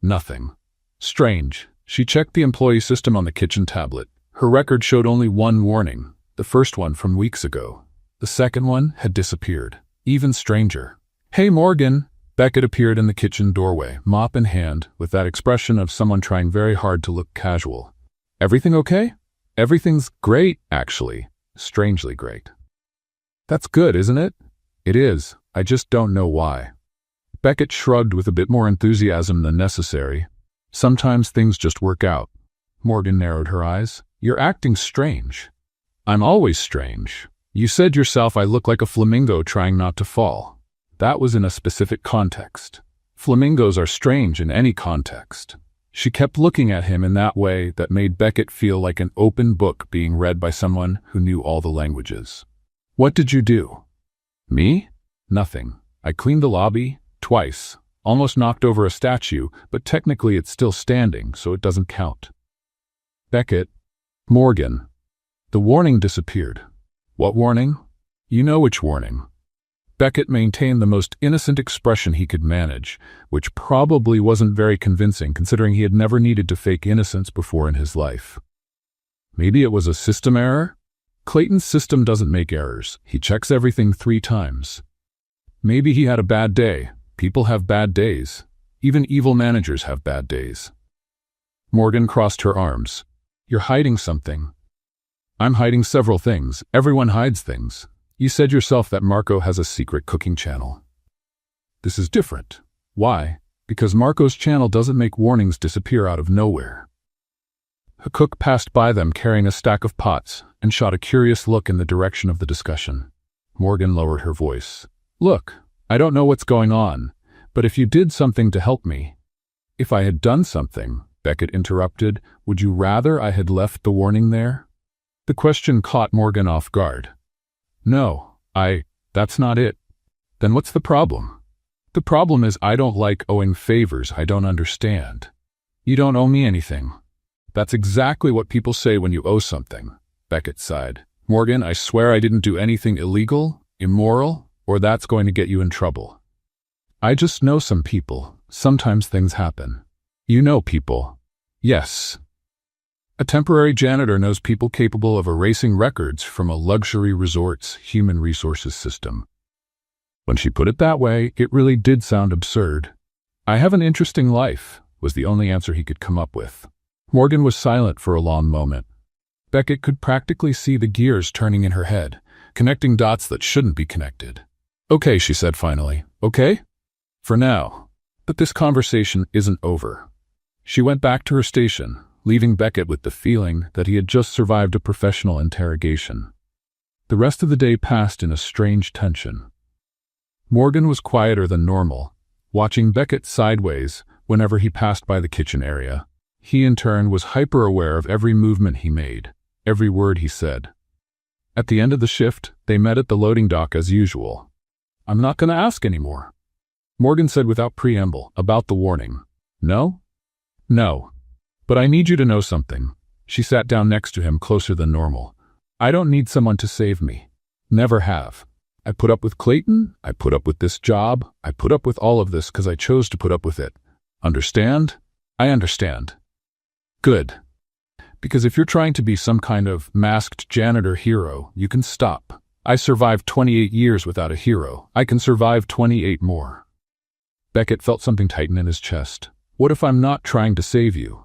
nothing. Strange. She checked the employee system on the kitchen tablet. Her record showed only one warning, the first one from weeks ago. The second one had disappeared. Even stranger. "Hey, Morgan!" Beckett appeared in the kitchen doorway, mop in hand, with that expression of someone trying very hard to look casual. "Everything okay?" "Everything's great, actually. Strangely great." "That's good, isn't it?" "It is. I just don't know why." Beckett shrugged with a bit more enthusiasm than necessary. "Sometimes things just work out." Morgan narrowed her eyes. "You're acting strange." "I'm always strange. You said yourself I look like a flamingo trying not to fall. That was in a specific context. Flamingos are strange in any context." She kept looking at him in that way that made Beckett feel like an open book being read by someone who knew all the languages. "What did you do?" "Me? Nothing. I cleaned the lobby, twice. Almost knocked over a statue, but technically it's still standing, so it doesn't count." "Beckett." "Morgan." "The warning disappeared." "What warning?" "You know which warning." Beckett maintained the most innocent expression he could manage, which probably wasn't very convincing considering he had never needed to fake innocence before in his life. "Maybe it was a system error?" "Clayton's system doesn't make errors. He checks everything 3 times. "Maybe he had a bad day. People have bad days. Even evil managers have bad days." Morgan crossed her arms. "You're hiding something." "I'm hiding several things. Everyone hides things. You said yourself that Marco has a secret cooking channel." "This is different." "Why?" "Because Marco's channel doesn't make warnings disappear out of nowhere." A cook passed by them carrying a stack of pots and shot a curious look in the direction of the discussion. Morgan lowered her voice. "Look, I don't know what's going on, but if you did something to help me—" "If I had done something," Beckett interrupted, "would you rather I had left the warning there?" The question caught Morgan off guard. "No, that's not it." "Then what's the problem?" "The problem is I don't like owing favors I don't understand." "You don't owe me anything." "That's exactly what people say when you owe something," Beckett sighed. "Morgan, I swear I didn't do anything illegal, immoral, or that's going to get you in trouble. I just know some people. Sometimes things happen." "You know people?" "Yes. A temporary janitor knows people capable of erasing records from a luxury resort's human resources system." When she put it that way, it really did sound absurd. "I have an interesting life," was the only answer he could come up with. Morgan was silent for a long moment. Beckett could practically see the gears turning in her head, connecting dots that shouldn't be connected. "Okay," she said finally. "Okay? For now. But this conversation isn't over." She went back to her station, leaving Beckett with the feeling that he had just survived a professional interrogation. The rest of the day passed in a strange tension. Morgan was quieter than normal, watching Beckett sideways whenever he passed by the kitchen area. He, in turn, was hyper-aware of every movement he made, every word he said. At the end of the shift, they met at the loading dock as usual. I'm not going to ask anymore. Morgan said without preamble, about the warning. No? No. But I need you to know something. She sat down next to him, closer than normal. I don't need someone to save me. Never have. I put up with Clayton. I put up with this job. I put up with all of this because I chose to put up with it. Understand? I understand. Good. Because if you're trying to be some kind of masked janitor hero, you can stop. I survived 28 years without a hero. I can survive 28 more. Beckett felt something tighten in his chest. What if I'm not trying to save you?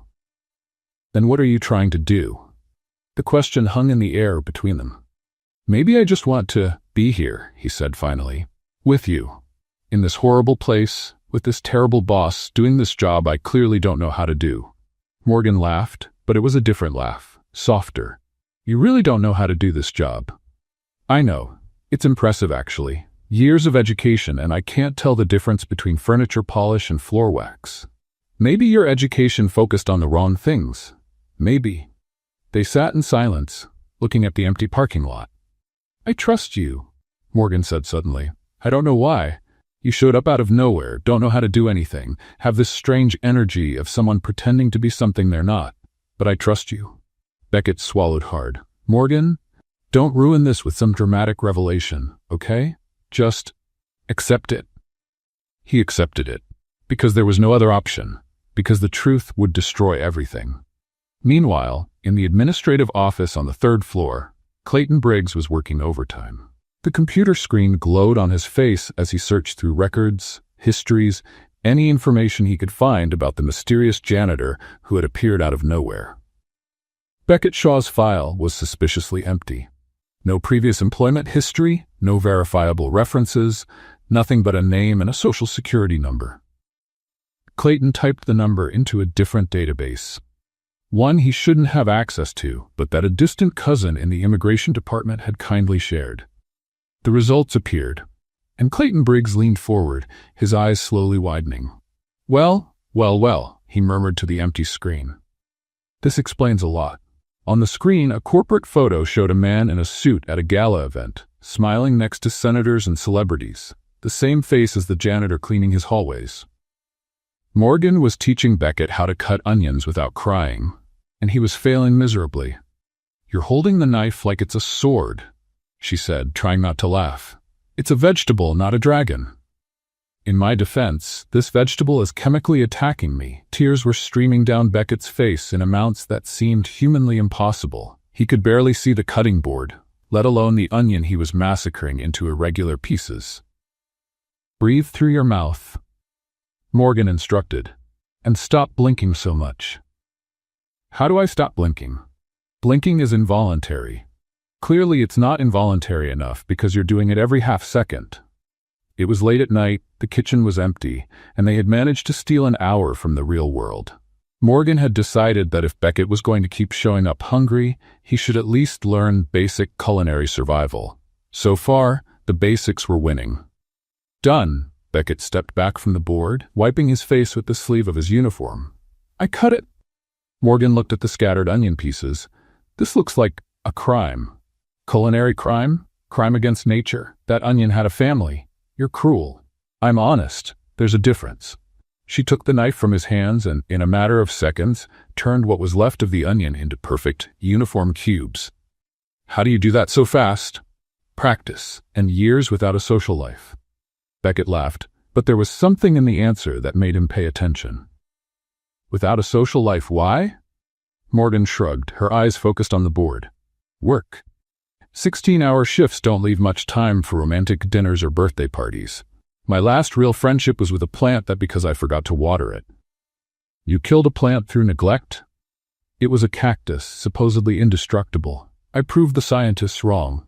Then what are you trying to do? The question hung in the air between them. Maybe I just want to be here, he said finally. With you. In this horrible place, with this terrible boss, doing this job I clearly don't know how to do. Morgan laughed, but it was a different laugh, softer. You really don't know how to do this job. I know. It's impressive, actually. Years of education, and I can't tell the difference between furniture polish and floor wax. Maybe your education focused on the wrong things. Maybe. They sat in silence, looking at the empty parking lot. I trust you, Morgan said suddenly. I don't know why. You showed up out of nowhere, don't know how to do anything, have this strange energy of someone pretending to be something they're not. But I trust you. Beckett swallowed hard. Morgan, don't ruin this with some dramatic revelation, okay? Just accept it. He accepted it, because there was no other option, because the truth would destroy everything. Meanwhile, in the administrative office on the 3rd floor, Clayton Briggs was working overtime. The computer screen glowed on his face as he searched through records, histories, any information he could find about the mysterious janitor who had appeared out of nowhere. Beckett Shaw's file was suspiciously empty. No previous employment history, no verifiable references, nothing but a name and a social security number. Clayton typed the number into a different database. One he shouldn't have access to, but that a distant cousin in the immigration department had kindly shared. The results appeared, and Clayton Briggs leaned forward, his eyes slowly widening. Well, he murmured to the empty screen. This explains a lot. On the screen, a corporate photo showed a man in a suit at a gala event, smiling next to senators and celebrities, the same face as the janitor cleaning his hallways. Morgan was teaching Beckett how to cut onions without crying, and he was failing miserably. You're holding the knife like it's a sword, she said, trying not to laugh. It's a vegetable, not a dragon. In my defense, this vegetable is chemically attacking me. Tears were streaming down Beckett's face in amounts that seemed humanly impossible. He could barely see the cutting board, let alone the onion he was massacring into irregular pieces. Breathe through your mouth, Morgan instructed, and stop blinking so much. How do I stop blinking? Blinking is involuntary. Clearly it's not involuntary enough because you're doing it every half second. It was late at night, the kitchen was empty, and they had managed to steal an hour from the real world. Morgan had decided that if Beckett was going to keep showing up hungry, he should at least learn basic culinary survival. So far, the basics were winning. Done. Beckett stepped back from the board, wiping his face with the sleeve of his uniform. I cut it. Morgan looked at the scattered onion pieces. This looks like a crime. Culinary crime? Crime against nature. That onion had a family. You're cruel. I'm honest. There's a difference. She took the knife from his hands and, in a matter of seconds, turned what was left of the onion into perfect, uniform cubes. How do you do that so fast? Practice, and years without a social life. Beckett laughed, but there was something in the answer that made him pay attention. Without a social life, why? Morgan shrugged, her eyes focused on the board. Work. 16-hour shifts don't leave much time for romantic dinners or birthday parties. My last real friendship was with a plant that because I forgot to water it. You killed a plant through neglect? It was a cactus, supposedly indestructible. I proved the scientists wrong.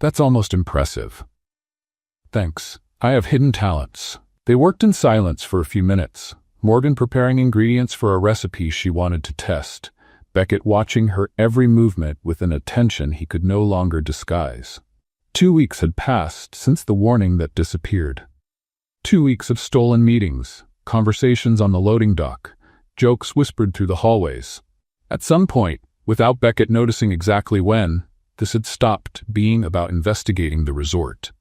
That's almost impressive. Thanks. I have hidden talents. They worked in silence for a few minutes, Morgan preparing ingredients for a recipe she wanted to test, Beckett watching her every movement with an attention he could no longer disguise. 2 weeks had passed since the warning that disappeared. 2 weeks of stolen meetings, conversations on the loading dock, jokes whispered through the hallways. At some point, without Beckett noticing exactly when, this had stopped being about investigating the resort.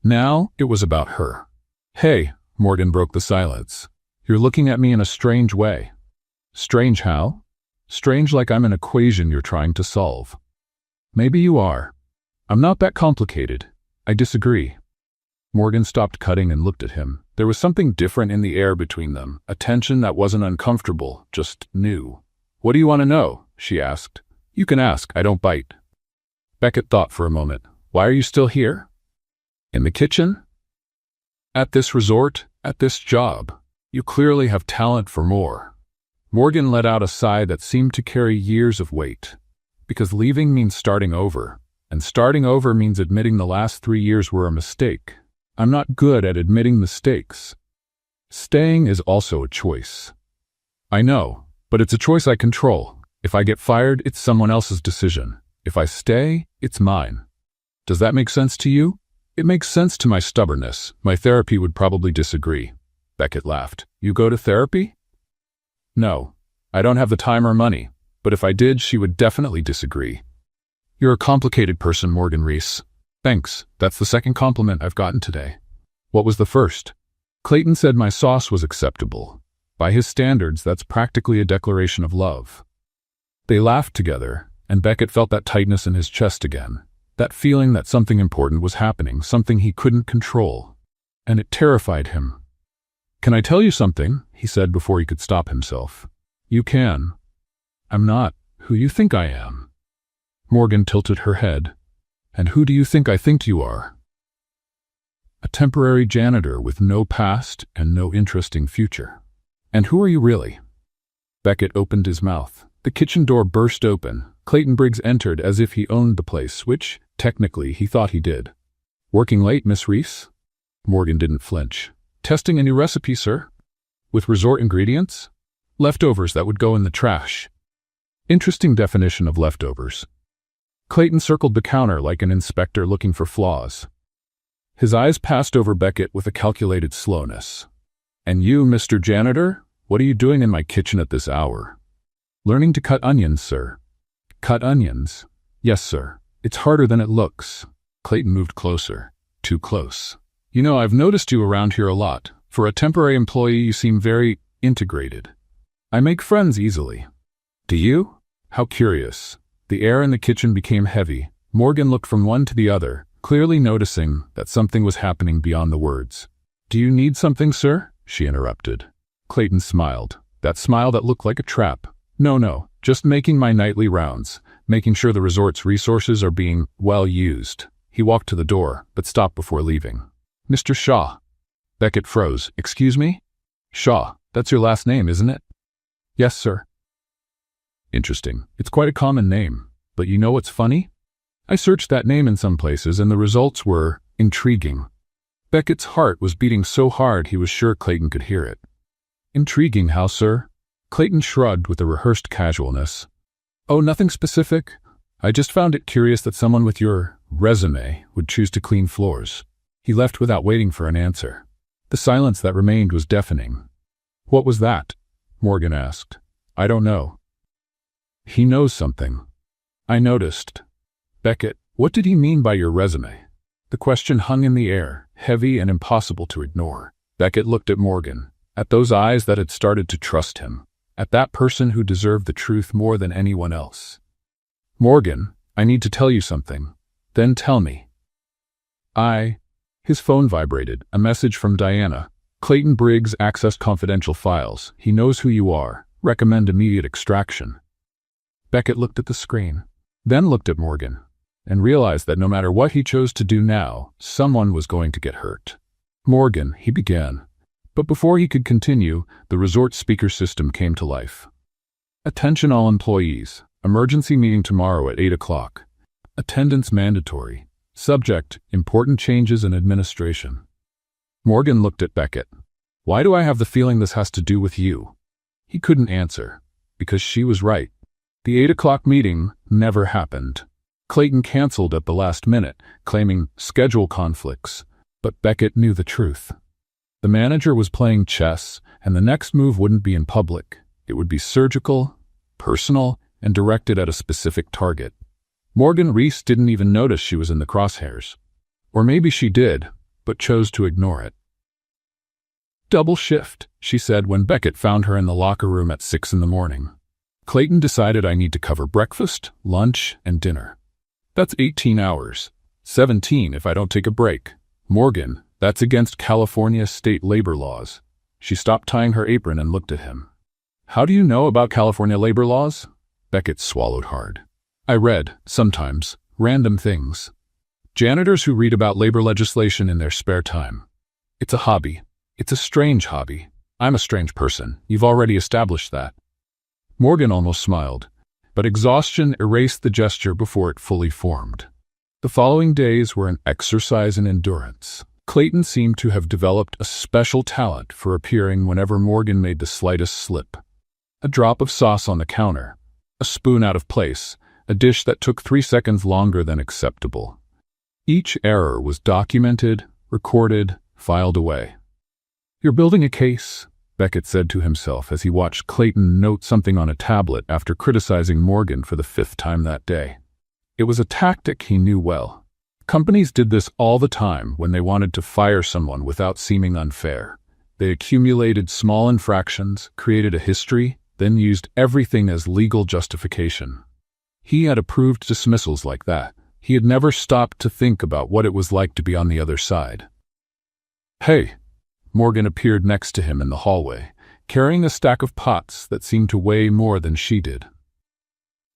Now it was about her. "Hey," Morgan broke the silence. "You're looking at me in a strange way." "Strange how?" "Strange like I'm an equation you're trying to solve." "Maybe you are. I'm not that complicated." "I disagree." Morgan stopped cutting and looked at him. There was something different in the air between them, a tension that wasn't uncomfortable, just new. "What do you want to know?" she asked. "You can ask, I don't bite." Beckett thought for a moment. "Why are you still here?" "In the kitchen?" "At this resort, at this job. You clearly have talent for more." Morgan let out a sigh that seemed to carry years of weight. Because leaving means starting over, and starting over means admitting the last 3 years were a mistake. I'm not good at admitting mistakes. Staying is also a choice. I know, but it's a choice I control. If I get fired, it's someone else's decision. If I stay, it's mine. Does that make sense to you? It makes sense to my stubbornness. My therapy would probably disagree. Beckett laughed. You go to therapy? No, I don't have the time or money, but if I did, she would definitely disagree. You're a complicated person, Morgan Reese. Thanks, that's the second compliment I've gotten today. What was the first? Clayton said my sauce was acceptable. By his standards, that's practically a declaration of love. They laughed together, and Beckett felt that tightness in his chest again, that feeling that something important was happening, something he couldn't control, and it terrified him. Can I tell you something? He said before he could stop himself. You can. I'm not who you think I am. Morgan tilted her head. And who do you think I think you are? A temporary janitor with no past and no interesting future. And who are you really? Beckett opened his mouth. The kitchen door burst open. Clayton Briggs entered as if he owned the place, which, technically, he thought he did. Working late, Miss Reese? Morgan didn't flinch. Testing a new recipe, sir? With resort ingredients? Leftovers that would go in the trash. Interesting definition of leftovers. Clayton circled the counter like an inspector looking for flaws. His eyes passed over Beckett with a calculated slowness. And you, Mr. Janitor, what are you doing in my kitchen at this hour? Learning to cut onions, sir. Cut onions? Yes, sir. It's harder than it looks. Clayton moved closer. Too close. You know, I've noticed you around here a lot. For a temporary employee, you seem very integrated. I make friends easily. Do you? How curious. The air in the kitchen became heavy. Morgan looked from one to the other, clearly noticing that something was happening beyond the words. Do you need something, sir? She interrupted. Clayton smiled. That smile that looked like a trap. No, just making my nightly rounds, making sure the resort's resources are being well used. He walked to the door, but stopped before leaving. Mr. Shaw. Beckett froze. Excuse me? Shaw. That's your last name, isn't it? Yes, sir. Interesting. It's quite a common name. But you know what's funny? I searched that name in some places and the results were intriguing. Beckett's heart was beating so hard he was sure Clayton could hear it. Intriguing how, sir? Clayton shrugged with a rehearsed casualness. Oh, nothing specific. I just found it curious that someone with your resume would choose to clean floors. He left without waiting for an answer. The silence that remained was deafening. What was that? Morgan asked. I don't know. He knows something. I noticed. Beckett, what did he mean by your resume? The question hung in the air, heavy and impossible to ignore. Beckett looked at Morgan, at those eyes that had started to trust him, at that person who deserved the truth more than anyone else. Morgan, I need to tell you something. Then tell me. His phone vibrated, a message from Diana. Clayton Briggs accessed confidential files. He knows who you are. Recommend immediate extraction. Beckett looked at the screen, then looked at Morgan, and realized that no matter what he chose to do now, someone was going to get hurt. Morgan, he began. But before he could continue, the resort speaker system came to life. Attention all employees. Emergency meeting tomorrow at 8 o'clock. Attendance mandatory. Subject, important changes in administration. Morgan looked at Beckett. Why do I have the feeling this has to do with you? He couldn't answer, because she was right. The 8 o'clock meeting never happened. Clayton canceled at the last minute, claiming schedule conflicts, but Beckett knew the truth. The manager was playing chess, and the next move wouldn't be in public. It would be surgical, personal, and directed at a specific target. Morgan Reese didn't even notice she was in the crosshairs. Or maybe she did, but chose to ignore it. "Double shift," she said when Beckett found her in the locker room at 6 in the morning. "Clayton decided I need to cover breakfast, lunch, and dinner. That's 18 hours. 17 if I don't take a break. Morgan, that's against California state labor laws." She stopped tying her apron and looked at him. "How do you know about California labor laws?" Beckett swallowed hard. "I read, sometimes, random things. Janitors who read about labor legislation in their spare time. It's a hobby. It's a strange hobby. I'm a strange person. You've already established that." Morgan almost smiled, but exhaustion erased the gesture before it fully formed. The following days were an exercise in endurance. Clayton seemed to have developed a special talent for appearing whenever Morgan made the slightest slip. A drop of sauce on the counter, a spoon out of place, a dish that took 3 seconds longer than acceptable. Each error was documented, recorded, filed away. "You're building a case," Beckett said to himself as he watched Clayton note something on a tablet after criticizing Morgan for the 5th time that day. It was a tactic he knew well. Companies did this all the time when they wanted to fire someone without seeming unfair. They accumulated small infractions, created a history, then used everything as legal justification. He had approved dismissals like that. He had never stopped to think about what it was like to be on the other side. "Hey!" Morgan appeared next to him in the hallway, carrying a stack of pots that seemed to weigh more than she did.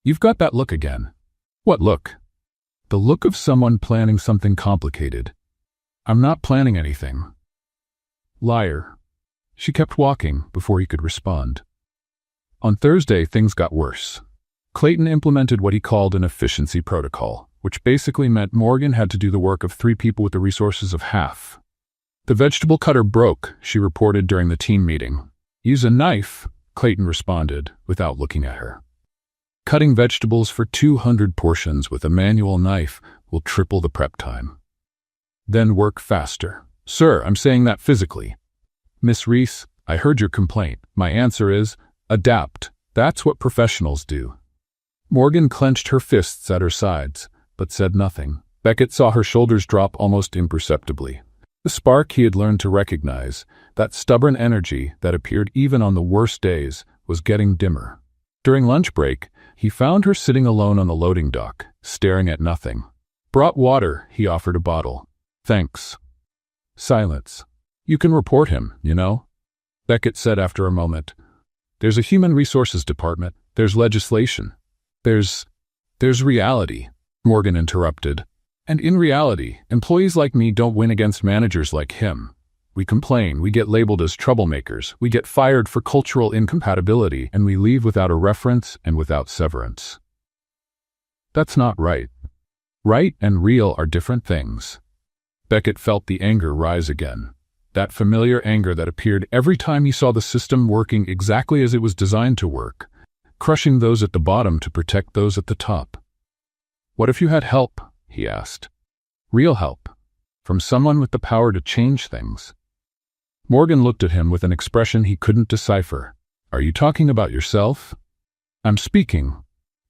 "You've got that look again." "What look?" "The look of someone planning something complicated." "I'm not planning anything." "Liar." She kept walking before he could respond. On Thursday, things got worse. Clayton implemented what he called an efficiency protocol, which basically meant Morgan had to do the work of 3 people with the resources of half. "The vegetable cutter broke," she reported during the team meeting. "Use a knife," Clayton responded, without looking at her. "Cutting vegetables for 200 portions with a manual knife will triple the prep time." "Then work faster." "Sir, I'm saying that physically." "Miss Reese, I heard your complaint. My answer is, adapt. That's what professionals do." Morgan clenched her fists at her sides, but said nothing. Beckett saw her shoulders drop almost imperceptibly. The spark he had learned to recognize, that stubborn energy that appeared even on the worst days, was getting dimmer. During lunch break, he found her sitting alone on the loading dock, staring at nothing. "Brought water," he offered a bottle. "Thanks." Silence. "You can report him, you know," Beckett said after a moment. "There's a human resources department. There's legislation. There's reality," Morgan interrupted. "And in reality, employees like me don't win against managers like him. We complain, we get labeled as troublemakers, we get fired for cultural incompatibility, and we leave without a reference and without severance. That's not right. Right and real are different things." Beckett felt the anger rise again. That familiar anger that appeared every time he saw the system working exactly as it was designed to work, crushing those at the bottom to protect those at the top. "What if you had help?" he asked. "Real help. From someone with the power to change things." Morgan looked at him with an expression he couldn't decipher. "Are you talking about yourself?" "I'm speaking.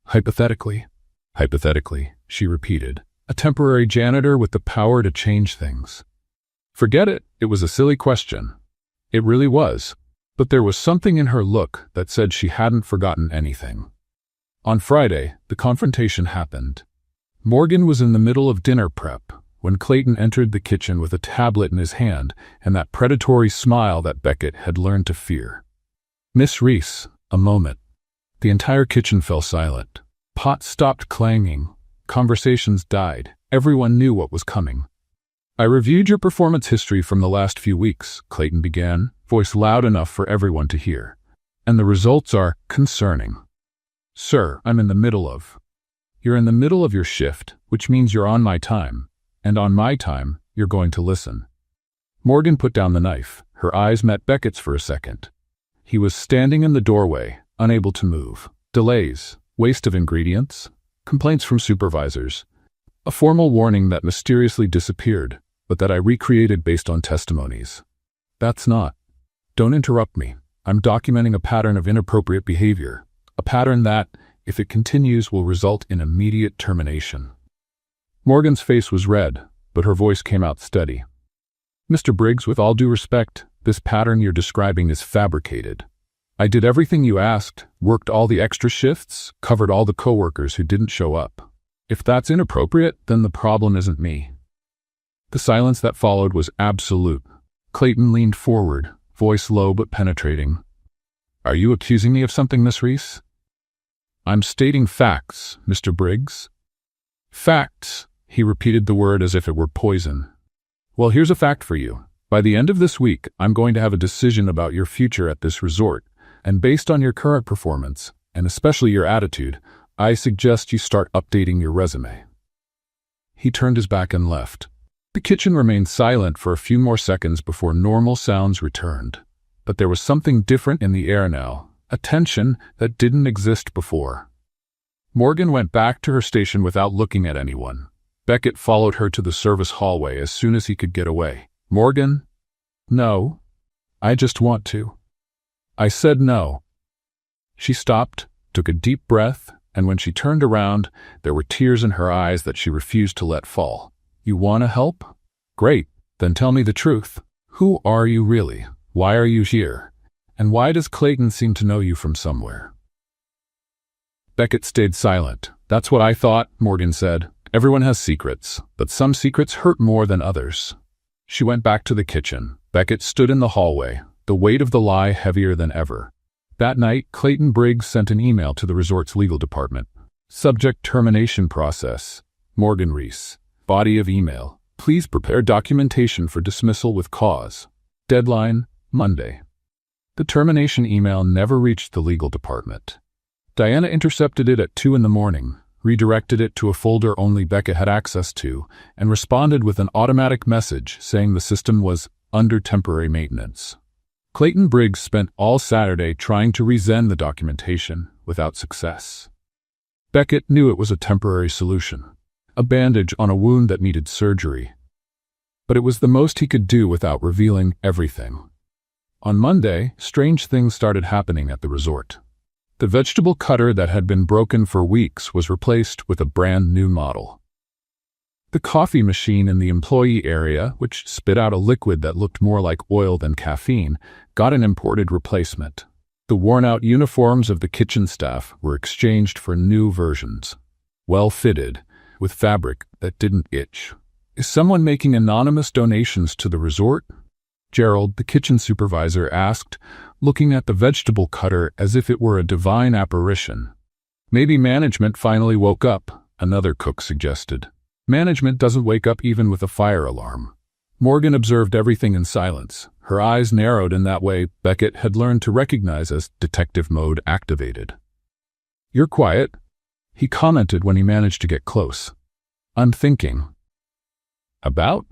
Hypothetically." "Hypothetically," she repeated. "A temporary janitor with the power to change things." Forget it. It was a silly question. It really was. But there was something in her look that said she hadn't forgotten anything. On Friday, the confrontation happened. Morgan was in the middle of dinner prep when Clayton entered the kitchen with a tablet in his hand and that predatory smile that Beckett had learned to fear. "Miss Reese," a moment. The entire kitchen fell silent. Pots stopped clanging. Conversations died. Everyone knew what was coming. "I reviewed your performance history from the last few weeks," Clayton began, voice loud enough for everyone to hear. "And the results are concerning." "Sir, I'm in the middle of..." "You're in the middle of your shift, which means you're on my time. And on my time, you're going to listen." Morgan put down the knife. Her eyes met Beckett's for a second. He was standing in the doorway, unable to move. Delays, waste of ingredients, complaints from supervisors. A formal warning that mysteriously disappeared, but that I recreated based on testimonies. "That's not..." "Don't interrupt me. I'm documenting a pattern of inappropriate behavior. A pattern that, if it continues, will result in immediate termination." Morgan's face was red, but her voice came out steady. Mr. Briggs, with all due respect, this pattern you're describing is fabricated. I did everything you asked, worked all the extra shifts, covered all the coworkers who didn't show up. If that's inappropriate, then the problem isn't me." The silence that followed was absolute. Clayton leaned forward, voice low but penetrating. "Are you accusing me of something, Miss Reese?" "I'm stating facts, Mr. Briggs." "Facts," he repeated the word as if it were poison. "Well, here's a fact for you. By the end of this week, I'm going to have a decision about your future at this resort, and based on your current performance, and especially your attitude, I suggest you start updating your resume." He turned his back and left. The kitchen remained silent for a few more seconds before normal sounds returned. But there was something different in the air now, a tension that didn't exist before. Morgan went back to her station without looking at anyone. Beckett followed her to the service hallway as soon as he could get away. "Morgan?" "No. I just want to." "I said no." She stopped, took a deep breath, and when she turned around, there were tears in her eyes that she refused to let fall. "You want to help? Great. Then tell me the truth. Who are you really? Why are you here? And why does Clayton seem to know you from somewhere?" Beckett stayed silent. "That's what I thought," Morgan said. "Everyone has secrets, but some secrets hurt more than others." She went back to the kitchen. Beckett stood in the hallway, the weight of the lie heavier than ever. That night, Clayton Briggs sent an email to the resort's legal department. Subject: termination process. Morgan Reese. Body of email: please prepare documentation for dismissal with cause. Deadline: Monday. The termination email never reached the legal department. Diana intercepted it at 2 a.m, redirected it to a folder only Beckett had access to, and responded with an automatic message saying the system was under temporary maintenance. Clayton Briggs spent all Saturday trying to resend the documentation, without success. Beckett knew it was a temporary solution, a bandage on a wound that needed surgery. But it was the most he could do without revealing everything. On Monday, strange things started happening at the resort. The vegetable cutter that had been broken for weeks was replaced with a brand new model. The coffee machine in the employee area, which spit out a liquid that looked more like oil than caffeine, got an imported replacement. The worn-out uniforms of the kitchen staff were exchanged for new versions, well-fitted, with fabric that didn't itch. Is someone making anonymous donations to the resort? Gerald, the kitchen supervisor, asked, looking at the vegetable cutter as if it were a divine apparition. Maybe management finally woke up, another cook suggested. Management doesn't wake up even with a fire alarm. Morgan observed everything in silence. Her eyes narrowed in that way Beckett had learned to recognize as detective mode activated. "You're quiet," he commented when he managed to get close. "I'm thinking." About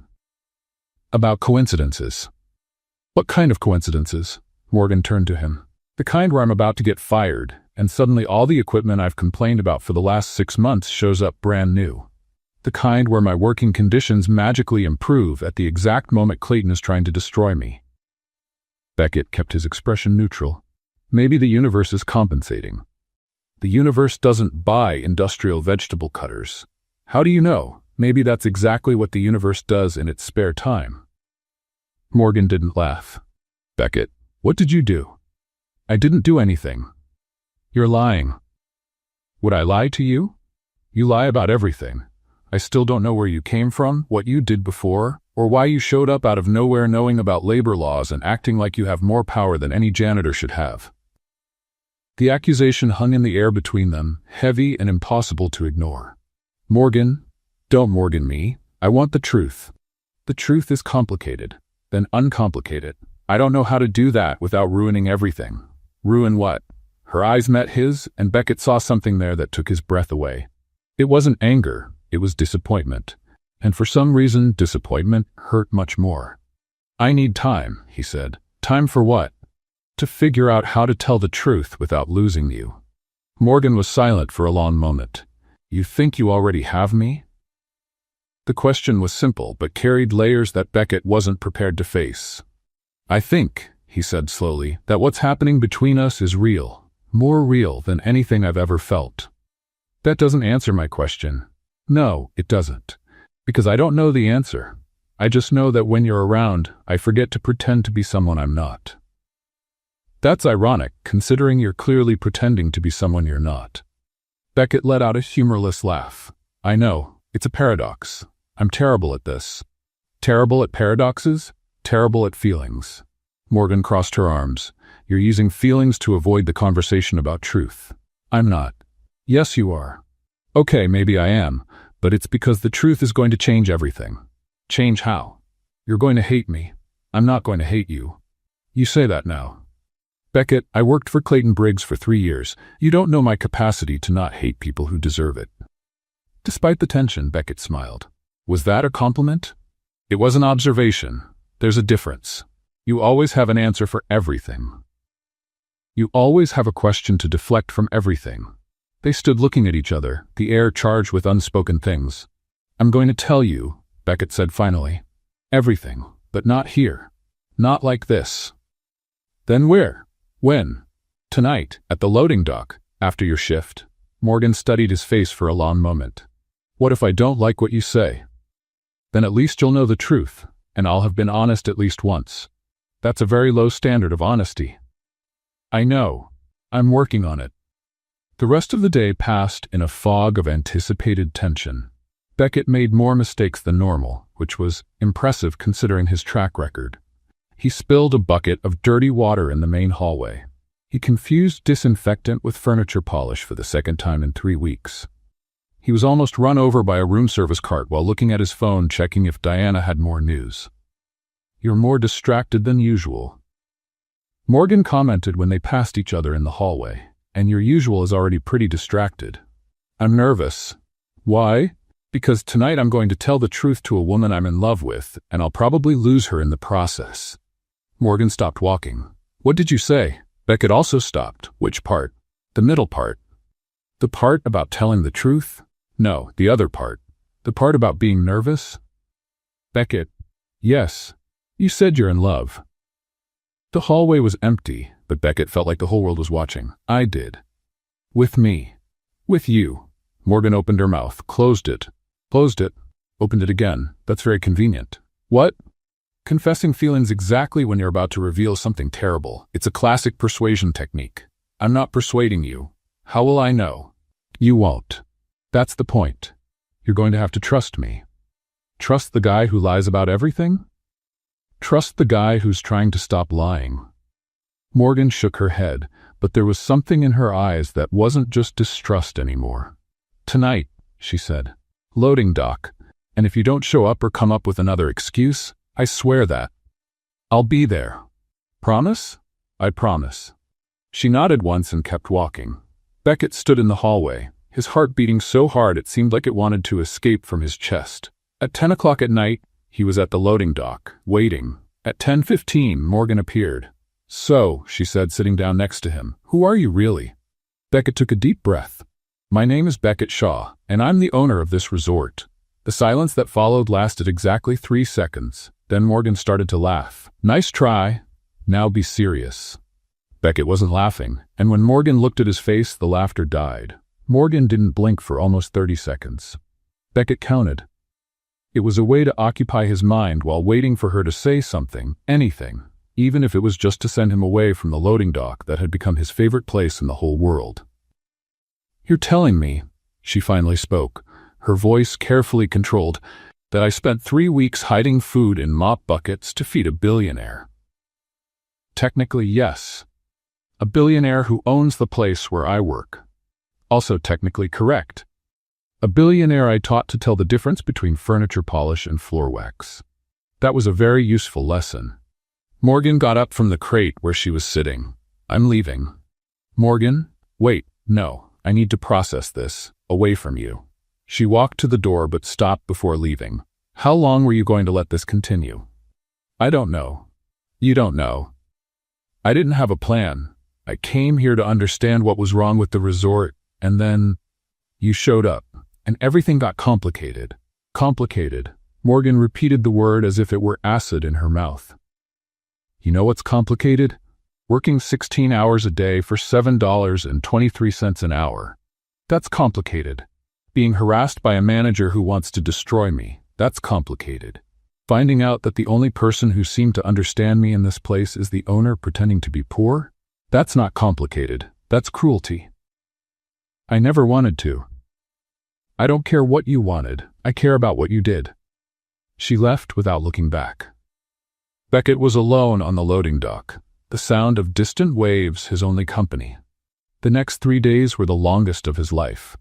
coincidences." "What kind of coincidences?" Morgan turned to him. "The kind where I'm about to get fired, and suddenly all the equipment I've complained about for the last 6 months shows up brand new. The kind where my working conditions magically improve at the exact moment Clayton is trying to destroy me." Beckett kept his expression neutral. "Maybe the universe is compensating. The universe doesn't buy industrial vegetable cutters. How do you know? Maybe that's exactly what the universe does in its spare time." Morgan didn't laugh. "Beckett, what did you do?" "I didn't do anything." "You're lying." "Would I lie to you?" "You lie about everything. I still don't know where you came from, what you did before, or why you showed up out of nowhere knowing about labor laws and acting like you have more power than any janitor should have." The accusation hung in the air between them, heavy and impossible to ignore. "Morgan, don't Morgan me. I want the truth." "The truth is complicated. Then uncomplicate it." "I don't know how to do that without ruining everything." "Ruin what?" Her eyes met his, and Beckett saw something there that took his breath away. It wasn't anger, it was disappointment. And for some reason, disappointment hurt much more. "I need time," he said. "Time for what?" "To figure out how to tell the truth without losing you." Morgan was silent for a long moment. "You think you already have me?" The question was simple, but carried layers that Beckett wasn't prepared to face. "I think," he said slowly, "that what's happening between us is real, more real than anything I've ever felt." "That doesn't answer my question." "No, it doesn't. Because I don't know the answer. I just know that when you're around, I forget to pretend to be someone I'm not. That's ironic, considering you're clearly pretending to be someone you're not. Beckett let out a humorless laugh. I know, it's a paradox. I'm terrible at this. Terrible at paradoxes? Terrible at feelings. Morgan crossed her arms. You're using feelings to avoid the conversation about truth. I'm not. Yes, you are. Okay, maybe I am, but it's because the truth is going to change everything. Change how? You're going to hate me. I'm not going to hate you. You say that now. Beckett, I worked for Clayton Briggs for 3 years. You don't know my capacity to not hate people who deserve it. Despite the tension, Beckett smiled. Was that a compliment? It was an observation. There's a difference. You always have an answer for everything. You always have a question to deflect from everything. They stood looking at each other, the air charged with unspoken things. I'm going to tell you, Beckett said finally. Everything, but not here. Not like this. Then where? When? Tonight, at the loading dock, after your shift. Morgan studied his face for a long moment. What if I don't like what you say? Then at least you'll know the truth, and I'll have been honest at least once. That's a very low standard of honesty. I know. I'm working on it. The rest of the day passed in a fog of anticipated tension. Beckett made more mistakes than normal, which was impressive considering his track record. He spilled a bucket of dirty water in the main hallway. He confused disinfectant with furniture polish for the second time in 3 weeks. He was almost run over by a room service cart while looking at his phone checking if Diana had more news. You're more distracted than usual. Morgan commented when they passed each other in the hallway, and your usual is already pretty distracted. I'm nervous. Why? Because tonight I'm going to tell the truth to a woman I'm in love with, and I'll probably lose her in the process. Morgan stopped walking. What did you say? Beckett also stopped. Which part? The middle part. The part about telling the truth? No, the other part. The part about being nervous? Beckett. Yes. You said you're in love. The hallway was empty, but Beckett felt like the whole world was watching. I did. With me. With you. Morgan opened her mouth, closed it, opened it again. That's very convenient. What? Confessing feelings exactly when you're about to reveal something terrible. It's a classic persuasion technique. I'm not persuading you. How will I know? You won't. That's the point. You're going to have to trust me. Trust the guy who lies about everything? Trust the guy who's trying to stop lying. Morgan shook her head, but there was something in her eyes that wasn't just distrust anymore. Tonight, she said. Loading dock. And if you don't show up or come up with another excuse, I swear that. I'll be there. Promise? I promise. She nodded once and kept walking. Beckett stood in the hallway, his heart beating so hard it seemed like it wanted to escape from his chest. At 10 o'clock at night, he was at the loading dock, waiting. At 10:15, Morgan appeared. So, she said, sitting down next to him, who are you really? Beckett took a deep breath. My name is Beckett Shaw, and I'm the owner of this resort. The silence that followed lasted exactly 3 seconds. Then Morgan started to laugh. Nice try. Now be serious. Beckett wasn't laughing, and when Morgan looked at his face, the laughter died. Morgan didn't blink for almost 30 seconds. Beckett counted. It was a way to occupy his mind while waiting for her to say something, anything, even if it was just to send him away from the loading dock that had become his favorite place in the whole world. You're telling me, she finally spoke, her voice carefully controlled, that I spent 3 weeks hiding food in mop buckets to feed a billionaire. Technically, yes. A billionaire who owns the place where I work. Also technically correct. A billionaire I taught to tell the difference between furniture polish and floor wax. That was a very useful lesson. Morgan got up from the crate where she was sitting. I'm leaving. Morgan, wait, no, I need to process this, away from you. She walked to the door but stopped before leaving. How long were you going to let this continue? I don't know. You don't know. I didn't have a plan. I came here to understand what was wrong with the resort, and then you showed up, and everything got complicated. Complicated. Morgan repeated the word as if it were acid in her mouth. You know what's complicated? Working 16 hours a day for $7.23 an hour. That's complicated. Being harassed by a manager who wants to destroy me. That's complicated. Finding out that the only person who seemed to understand me in this place is the owner pretending to be poor? That's not complicated. That's cruelty. I never wanted to. I don't care what you wanted. I care about what you did. She left without looking back. Beckett was alone on the loading dock, the sound of distant waves his only company. The next 3 days were the longest of his life.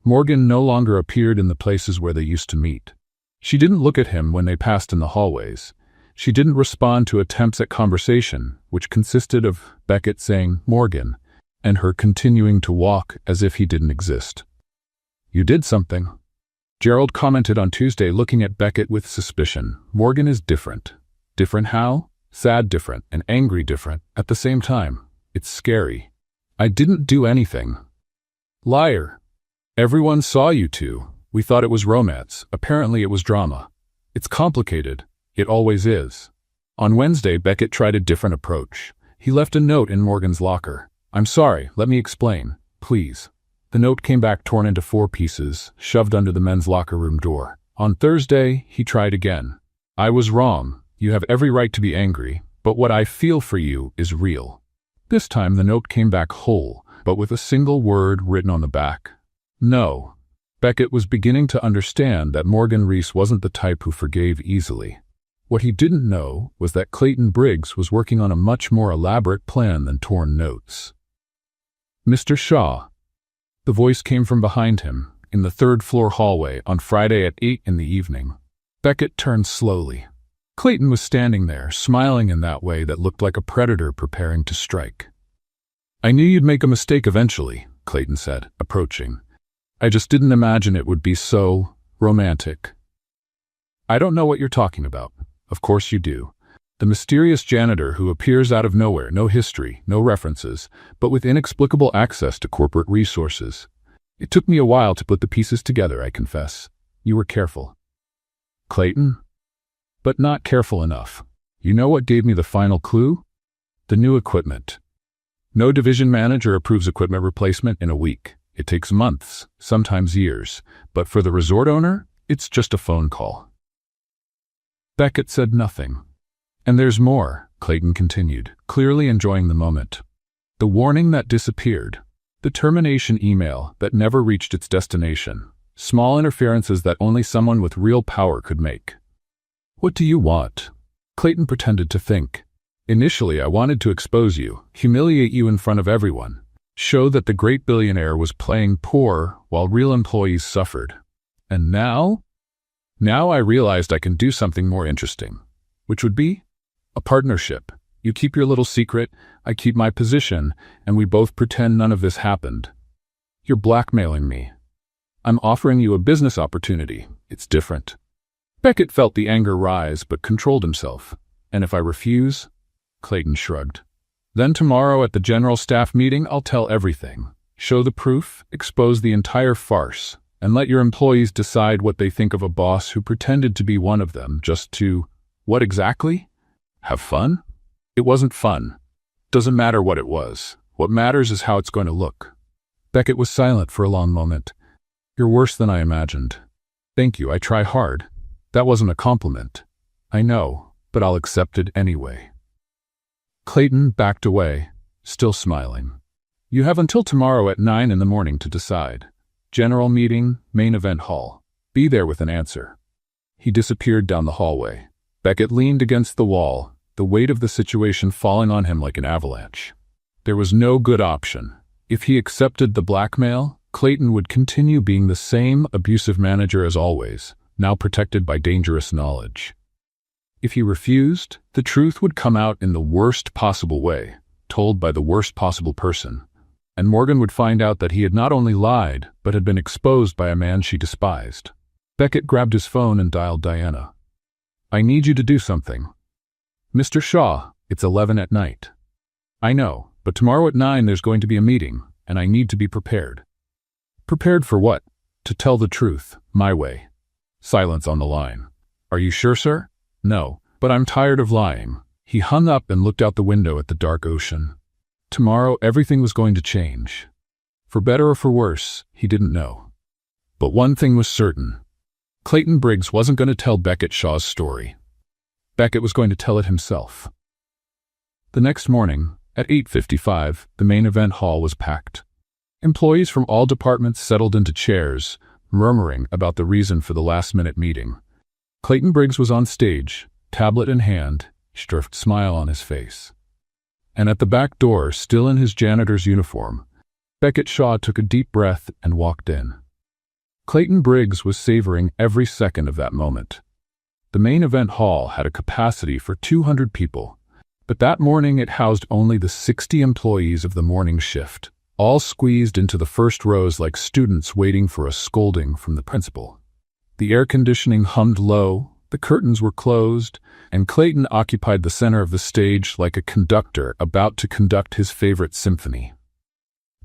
Morgan no longer appeared in the places where they used to meet. She didn't look at him when they passed in the hallways. She didn't respond to attempts at conversation, which consisted of Beckett saying, "Morgan," and her continuing to walk as if he didn't exist. "You did something," Gerald commented on Tuesday, looking at Beckett with suspicion. "Morgan is different." Different how? Sad different and angry different at the same time. It's scary. "I didn't do anything." "Liar. Everyone saw you two. We thought it was romance. Apparently it was drama. It's complicated. It always is." On Wednesday, Beckett tried a different approach. He left a note in Morgan's locker. "I'm sorry, let me explain, please." The note came back torn into 4 pieces, shoved under the men's locker room door. On Thursday, he tried again. "I was wrong. You have every right to be angry, but what I feel for you is real." This time the note came back whole, but with a single word written on the back. No. Beckett was beginning to understand that Morgan Reese wasn't the type who forgave easily. What he didn't know was that Clayton Briggs was working on a much more elaborate plan than torn notes. "Mr. Shaw." The voice came from behind him, in the 3rd-floor hallway on Friday at 8 in the evening. Beckett turned slowly. Clayton was standing there, smiling in that way that looked like a predator preparing to strike. "I knew you'd make a mistake eventually," Clayton said, approaching. "I just didn't imagine it would be so romantic." "I don't know what you're talking about." "Of course you do. The mysterious janitor who appears out of nowhere, no history, no references, but with inexplicable access to corporate resources. It took me a while to put the pieces together, I confess. You were careful." "Clayton?" "But not careful enough. You know what gave me the final clue? The new equipment. No division manager approves equipment replacement in a week. It takes months, sometimes years, but for the resort owner, it's just a phone call." Beckett said nothing. "And there's more," Clayton continued, clearly enjoying the moment. "The warning that disappeared. The termination email that never reached its destination. Small interferences that only someone with real power could make." "What do you want?" Clayton pretended to think. "Initially, I wanted to expose you, humiliate you in front of everyone, show that the great billionaire was playing poor while real employees suffered. And now? Now I realized I can do something more interesting, which would be a partnership. You keep your little secret, I keep my position, and we both pretend none of this happened. You're blackmailing me. I'm offering you a business opportunity. It's different." Beckett felt the anger rise but controlled himself. "And if I refuse?" Clayton shrugged. "Then tomorrow at the general staff meeting I'll tell everything. Show the proof, expose the entire farce, and let your employees decide what they think of a boss who pretended to be one of them just to, what exactly? Have fun? It wasn't fun. Doesn't matter what it was. What matters is how it's going to look." Beckett was silent for a long moment. "You're worse than I imagined." "Thank you, I try hard." "That wasn't a compliment." "I know, but I'll accept it anyway." Clayton backed away, still smiling. "You have until tomorrow at 9 in the morning to decide. General meeting, main event hall. Be there with an answer." He disappeared down the hallway. Beckett leaned against the wall, the weight of the situation falling on him like an avalanche. There was no good option. If he accepted the blackmail, Clayton would continue being the same abusive manager as always, now protected by dangerous knowledge. If he refused, the truth would come out in the worst possible way, told by the worst possible person, and Morgan would find out that he had not only lied, but had been exposed by a man she despised. Beckett grabbed his phone and dialed Diana. "I need you to do something." "Mr. Shaw, it's 11 at night." "I know, but tomorrow at 9 there's going to be a meeting, and I need to be prepared." "Prepared for what?" "To tell the truth, my way." Silence on the line. "Are you sure, sir?" "No, but I'm tired of lying." He hung up and looked out the window at the dark ocean. Tomorrow everything was going to change. For better or for worse, he didn't know. But one thing was certain. Clayton Briggs wasn't going to tell Beckett Shaw's story. Beckett was going to tell it himself. The next morning, at 8:55, the main event hall was packed. Employees from all departments settled into chairs, murmuring about the reason for the last-minute meeting. Clayton Briggs was on stage, tablet in hand, a smile on his face. And at the back door, still in his janitor's uniform, Beckett Shaw took a deep breath and walked in. Clayton Briggs was savoring every second of that moment. The main event hall had a capacity for 200 people, but that morning it housed only the 60 employees of the morning shift, all squeezed into the first rows like students waiting for a scolding from the principal. The air conditioning hummed low, the curtains were closed, and Clayton occupied the center of the stage like a conductor about to conduct his favorite symphony.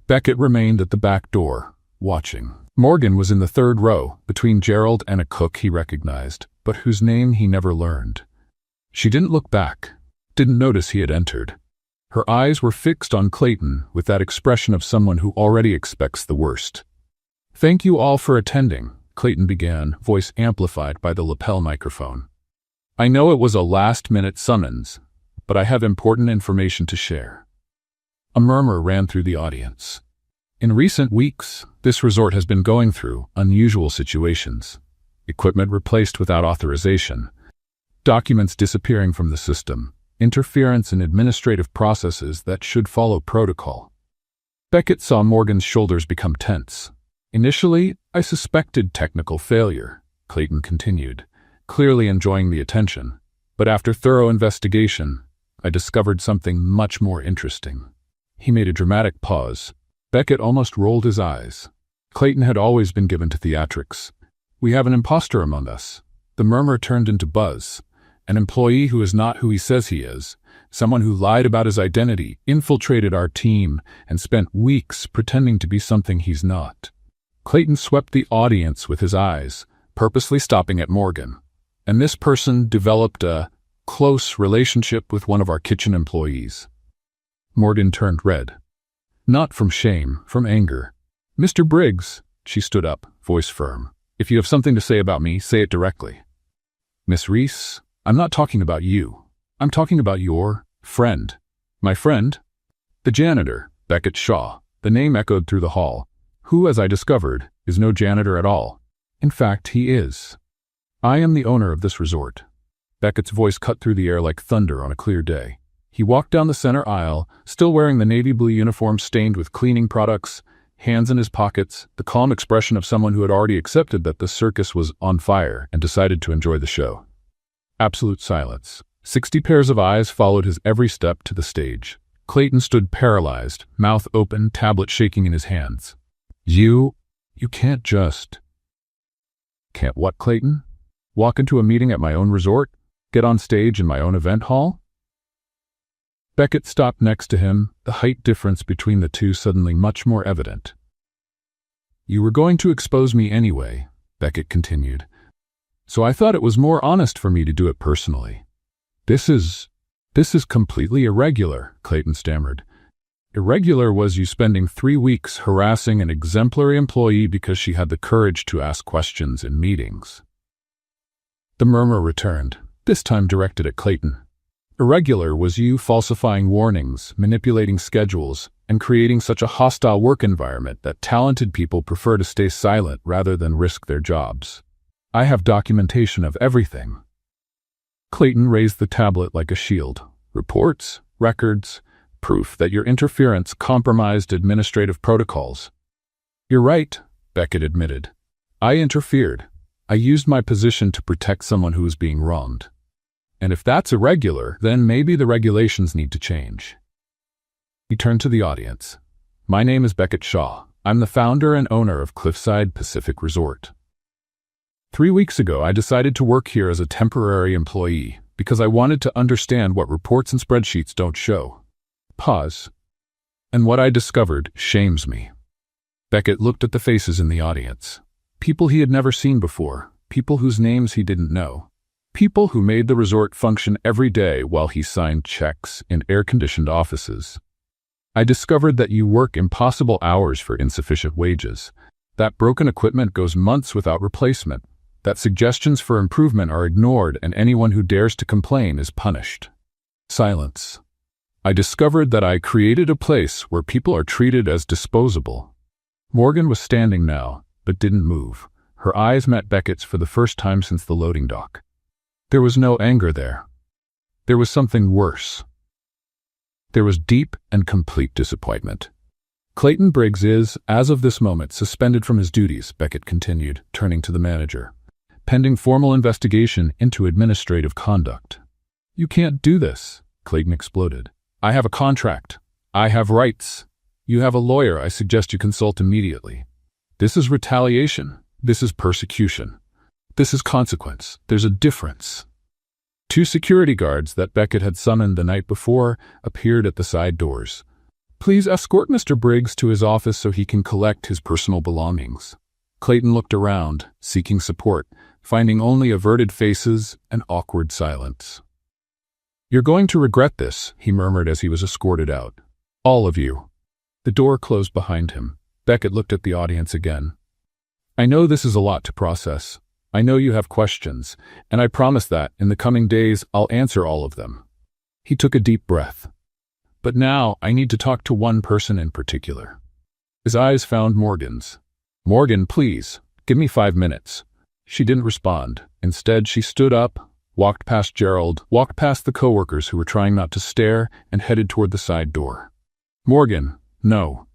Beckett remained at the back door, watching. Morgan was in the third row, between Gerald and a cook he recognized, but whose name he never learned. She didn't look back, didn't notice he had entered. Her eyes were fixed on Clayton with that expression of someone who already expects the worst. "Thank you all for attending," Clayton began, voice amplified by the lapel microphone. "I know it was a last-minute summons, but I have important information to share." A murmur ran through the audience. In recent weeks, this resort has been going through unusual situations. Equipment replaced without authorization, documents disappearing from the system, interference in administrative processes that should follow protocol. Beckett saw Morgan's shoulders become tense. "Initially, I suspected technical failure," Clayton continued, clearly enjoying the attention. "But after thorough investigation, I discovered something much more interesting." He made a dramatic pause. Beckett almost rolled his eyes. Clayton had always been given to theatrics. "We have an imposter among us." The murmur turned into buzz. An employee who is not who he says he is, someone who lied about his identity, infiltrated our team, and spent weeks pretending to be something he's not. Clayton swept the audience with his eyes, purposely stopping at Morgan. "And this person developed a close relationship with one of our kitchen employees." Morgan turned red. Not from shame, from anger. "Mr. Briggs," she stood up, voice firm. "If you have something to say about me, say it directly." "Miss Reese, I'm not talking about you. I'm talking about your friend." "My friend?" "The janitor, Beckett Shaw." The name echoed through the hall. "Who, as I discovered, is no janitor at all. In fact, he is. I am the owner of this resort." Beckett's voice cut through the air like thunder on a clear day. He walked down the center aisle, still wearing the navy blue uniform stained with cleaning products, hands in his pockets, the calm expression of someone who had already accepted that the circus was on fire and decided to enjoy the show. Absolute silence. 60 pairs of eyes followed his every step to the stage. Clayton stood paralyzed, mouth open, tablet shaking in his hands. You can't just..." "Can't what, Clayton? Walk into a meeting at my own resort? Get on stage in my own event hall?" Beckett stopped next to him, the height difference between the two suddenly much more evident. "You were going to expose me anyway," Beckett continued. "So I thought it was more honest for me to do it personally." This is completely irregular," Clayton stammered. "Irregular was you spending 3 weeks harassing an exemplary employee because she had the courage to ask questions in meetings." The murmur returned, this time directed at Clayton. "Irregular was you falsifying warnings, manipulating schedules, and creating such a hostile work environment that talented people prefer to stay silent rather than risk their jobs. I have documentation of everything." Clayton raised the tablet like a shield. "Reports, records, proof that your interference compromised administrative protocols." "You're right," Beckett admitted. "I interfered. I used my position to protect someone who was being wronged. And if that's irregular, then maybe the regulations need to change." He turned to the audience. "My name is Beckett Shaw. I'm the founder and owner of Cliffside Pacific Resort. 3 weeks ago, I decided to work here as a temporary employee because I wanted to understand what reports and spreadsheets don't show." Pause. "And what I discovered shames me." Beckett looked at the faces in the audience. People he had never seen before, people whose names he didn't know. People who made the resort function every day while he signed checks in air-conditioned offices. "I discovered that you work impossible hours for insufficient wages, that broken equipment goes months without replacement, that suggestions for improvement are ignored and anyone who dares to complain is punished. Silence. I discovered that I created a place where people are treated as disposable. Morgan was standing now, but didn't move. Her eyes met Beckett's for the first time since the loading dock. There was no anger there. There was something worse. There was deep and complete disappointment. Clayton Briggs is, as of this moment, suspended from his duties, Beckett continued, turning to the manager, pending formal investigation into administrative conduct. You can't do this, Clayton exploded. I have a contract. I have rights. You have a lawyer. I suggest you consult immediately. This is retaliation. This is persecution. This is consequence. There's a difference. 2 security guards that Beckett had summoned the night before appeared at the side doors. Please escort Mr. Briggs to his office so he can collect his personal belongings. Clayton looked around, seeking support, finding only averted faces and awkward silence. You're going to regret this, he murmured as he was escorted out. All of you. The door closed behind him. Beckett looked at the audience again. I know this is a lot to process. I know you have questions, and I promise that, in the coming days, I'll answer all of them. He took a deep breath. But now, I need to talk to one person in particular. His eyes found Morgan's. Morgan, please, give me 5 minutes. She didn't respond. Instead, she stood up, walked past Gerald, walked past the coworkers who were trying not to stare, and headed toward the side door. Morgan, no.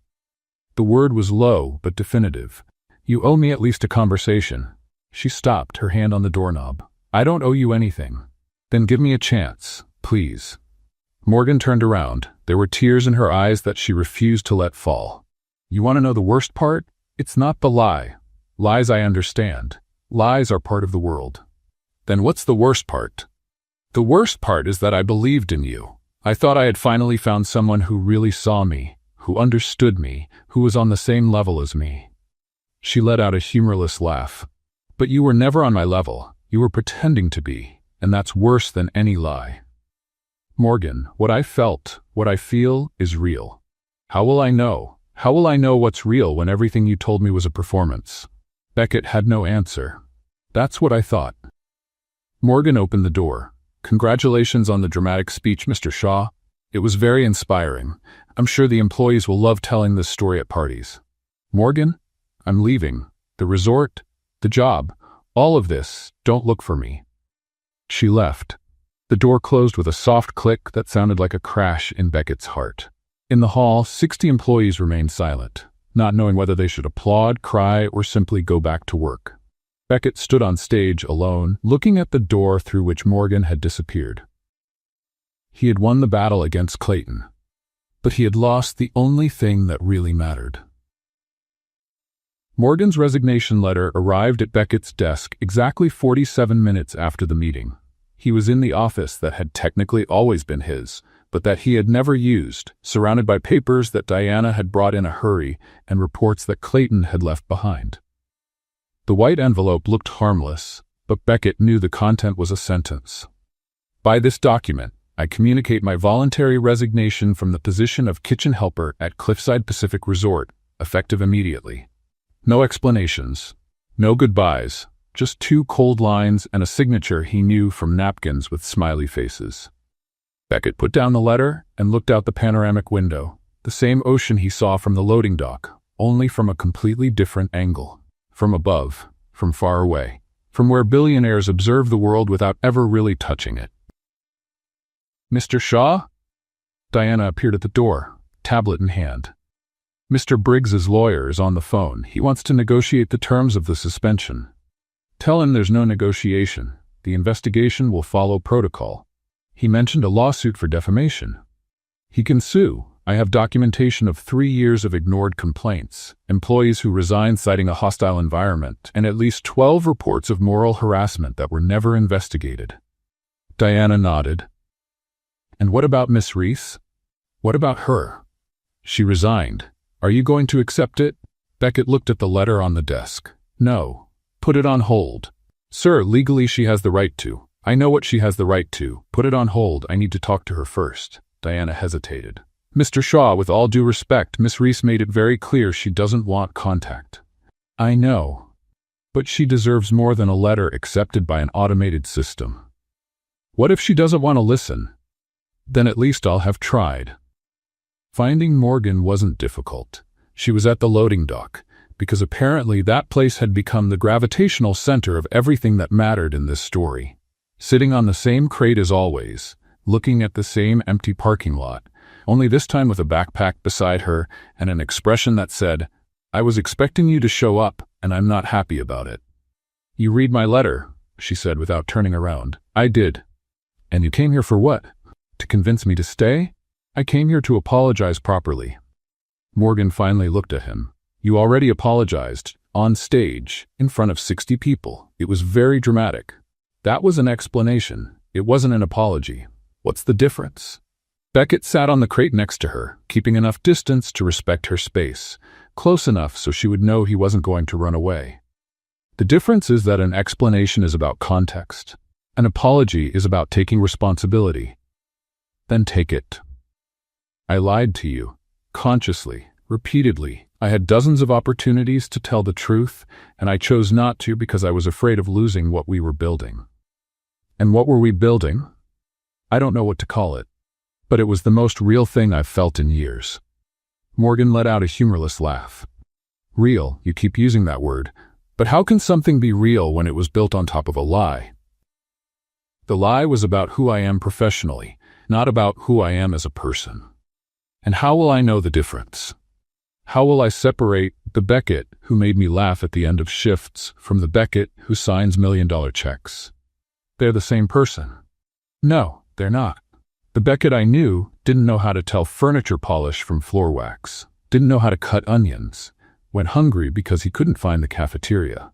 The word was low, but definitive. You owe me at least a conversation. She stopped, her hand on the doorknob. I don't owe you anything. Then give me a chance, please. Morgan turned around. There were tears in her eyes that she refused to let fall. You want to know the worst part? It's not the lie. Lies I understand. Lies are part of the world. Then what's the worst part? The worst part is that I believed in you. I thought I had finally found someone who really saw me, who understood me, who was on the same level as me. She let out a humorless laugh. But you were never on my level. You were pretending to be, and that's worse than any lie. Morgan, what I felt, what I feel, is real. How will I know? How will I know what's real when everything you told me was a performance? Beckett had no answer. That's what I thought. Morgan opened the door. Congratulations on the dramatic speech, Mr. Shaw. It was very inspiring. I'm sure the employees will love telling this story at parties. Morgan, I'm leaving. The resort, the job, all of this, don't look for me. She left. The door closed with a soft click that sounded like a crash in Beckett's heart. In the hall, 60 employees remained silent, not knowing whether they should applaud, cry, or simply go back to work. Beckett stood on stage alone, looking at the door through which Morgan had disappeared. He had won the battle against Clayton, but he had lost the only thing that really mattered. Morgan's resignation letter arrived at Beckett's desk exactly 47 minutes after the meeting. He was in the office that had technically always been his, but that he had never used, surrounded by papers that Diana had brought in a hurry and reports that Clayton had left behind. The white envelope looked harmless, but Beckett knew the content was a sentence. By this document, I communicate my voluntary resignation from the position of kitchen helper at Cliffside Pacific Resort, effective immediately. No explanations, no goodbyes, just 2 cold lines and a signature he knew from napkins with smiley faces. Beckett put down the letter and looked out the panoramic window, the same ocean he saw from the loading dock, only from a completely different angle. From above, from far away, from where billionaires observe the world without ever really touching it. Mr. Shaw? Diana appeared at the door, tablet in hand. Mr. Briggs's lawyer is on the phone. He wants to negotiate the terms of the suspension. Tell him there's no negotiation. The investigation will follow protocol. He mentioned a lawsuit for defamation. He can sue. I have documentation of 3 years of ignored complaints, employees who resigned citing a hostile environment, and at least 12 reports of moral harassment that were never investigated. Diana nodded. And what about Miss Reese? What about her? She resigned. Are you going to accept it? Beckett looked at the letter on the desk. No. Put it on hold. Sir, legally she has the right to. I know what she has the right to. Put it on hold. I need to talk to her first. Diana hesitated. Mr. Shaw, with all due respect, Miss Reese made it very clear she doesn't want contact. I know. But she deserves more than a letter accepted by an automated system. What if she doesn't want to listen? Then at least I'll have tried. Finding Morgan wasn't difficult. She was at the loading dock, because apparently that place had become the gravitational center of everything that mattered in this story. Sitting on the same crate as always, looking at the same empty parking lot, only this time with a backpack beside her and an expression that said, "I was expecting you to show up, and I'm not happy about it." "You read my letter," she said without turning around. "I did." "And you came here for what? To convince me to stay?" "I came here to apologize properly." Morgan finally looked at him. "You already apologized, on stage, in front of 60 people. It was very dramatic. That was an explanation. It wasn't an apology. What's the difference?" Beckett sat on the crate next to her, keeping enough distance to respect her space, close enough so she would know he wasn't going to run away. "The difference is that an explanation is about context. An apology is about taking responsibility. Then take it. I lied to you, consciously, repeatedly. I had dozens of opportunities to tell the truth, and I chose not to because I was afraid of losing what we were building." "And what were we building?" "I don't know what to call it, but it was the most real thing I've felt in years." Morgan let out a humorless laugh. "Real, you keep using that word, but how can something be real when it was built on top of a lie?" "The lie was about who I am professionally, not about who I am as a person. And how will I know the difference? How will I separate the Beckett who made me laugh at the end of shifts from the Beckett who signs million-dollar checks? They're the same person." "No, they're not. The Beckett I knew didn't know how to tell furniture polish from floor wax, didn't know how to cut onions, went hungry because he couldn't find the cafeteria.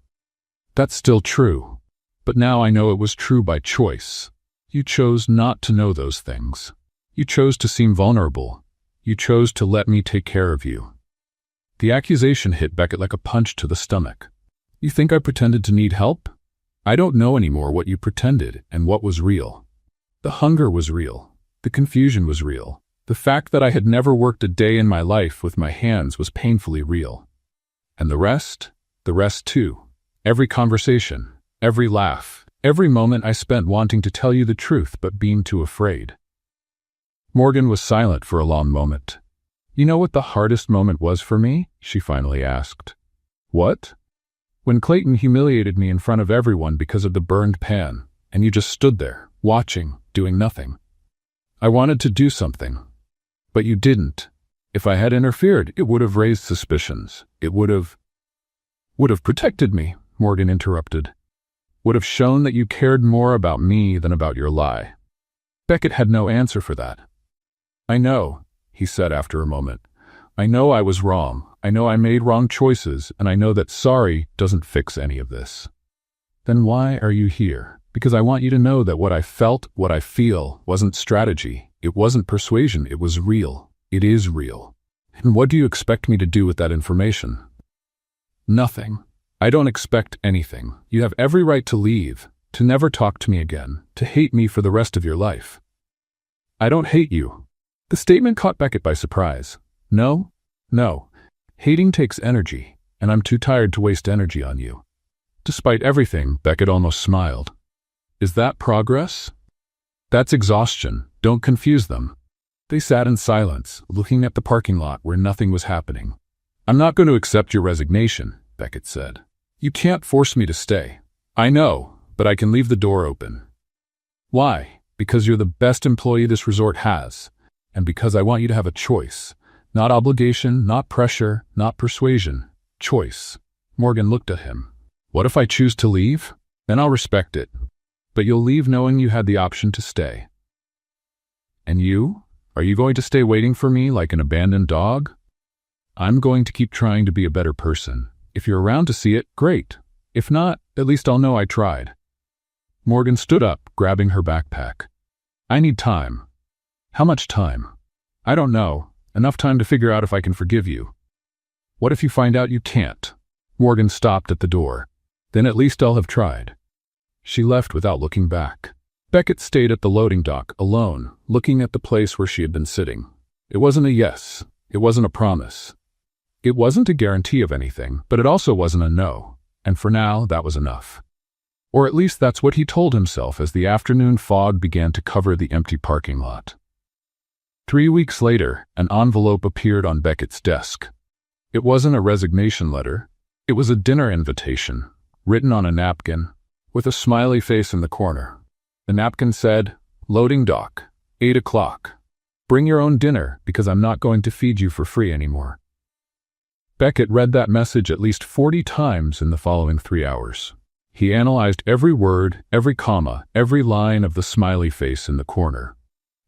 That's still true, but now I know it was true by choice. You chose not to know those things. You chose to seem vulnerable. You chose to let me take care of you." The accusation hit Beckett like a punch to the stomach. "You think I pretended to need help? I don't know anymore what you pretended and what was real. The hunger was real. The confusion was real. The fact that I had never worked a day in my life with my hands was painfully real. And the rest too. Every conversation, every laugh, every moment I spent wanting to tell you the truth but being too afraid." Morgan was silent for a long moment. "You know what the hardest moment was for me?" she finally asked. "What?" "When Clayton humiliated me in front of everyone because of the burned pan, and you just stood there, watching, doing nothing. I wanted to do something, but you didn't. If I had interfered, it would have raised suspicions. It would have protected me," Morgan interrupted. "Would have shown that you cared more about me than about your lie." Beckett had no answer for that. "I know," he said after a moment. "I know I was wrong. I know I made wrong choices, and I know that sorry doesn't fix any of this." "Then why are you here?" "Because I want you to know that what I felt, what I feel, wasn't strategy. It wasn't persuasion. It was real. It is real. And what do you expect me to do with that information?" "Nothing. I don't expect anything. You have every right to leave, to never talk to me again, to hate me for the rest of your life." "I don't hate you." The statement caught Beckett by surprise. No. Hating takes energy, and I'm too tired to waste energy on you." Despite everything, Beckett almost smiled. "Is that progress?" "That's exhaustion. Don't confuse them." They sat in silence, looking at the parking lot where nothing was happening. "I'm not going to accept your resignation," Beckett said. "You can't force me to stay." "I know, but I can leave the door open." "Why?" "Because you're the best employee this resort has, and because I want you to have a choice. Not obligation, not pressure, not persuasion. Choice." Morgan looked at him. "What if I choose to leave? Then I'll respect it. But you'll leave knowing you had the option to stay." "And you? Are you going to stay waiting for me like an abandoned dog?" "I'm going to keep trying to be a better person. If you're around to see it, great. If not, at least I'll know I tried." Morgan stood up, grabbing her backpack. "I need time." "How much time?" "I don't know. Enough time to figure out if I can forgive you." "What if you find out you can't?" Morgan stopped at the door. "Then at least I'll have tried." She left without looking back. Beckett stayed at the loading dock, alone, looking at the place where she had been sitting. It wasn't a yes. It wasn't a promise. It wasn't a guarantee of anything, but it also wasn't a no. and for now that was enough. Or at least that's what he told himself as the afternoon fog began to cover the empty parking lot. 3 weeks later, an envelope appeared on Beckett's desk. It wasn't a resignation letter. It was a dinner invitation, written on a napkin, with a smiley face in the corner. The napkin said, "Loading dock, 8 o'clock. Bring your own dinner because I'm not going to feed you for free anymore." Beckett read that message at least 40 times in the following 3 hours. He analyzed every word, every comma, every line of the smiley face in the corner.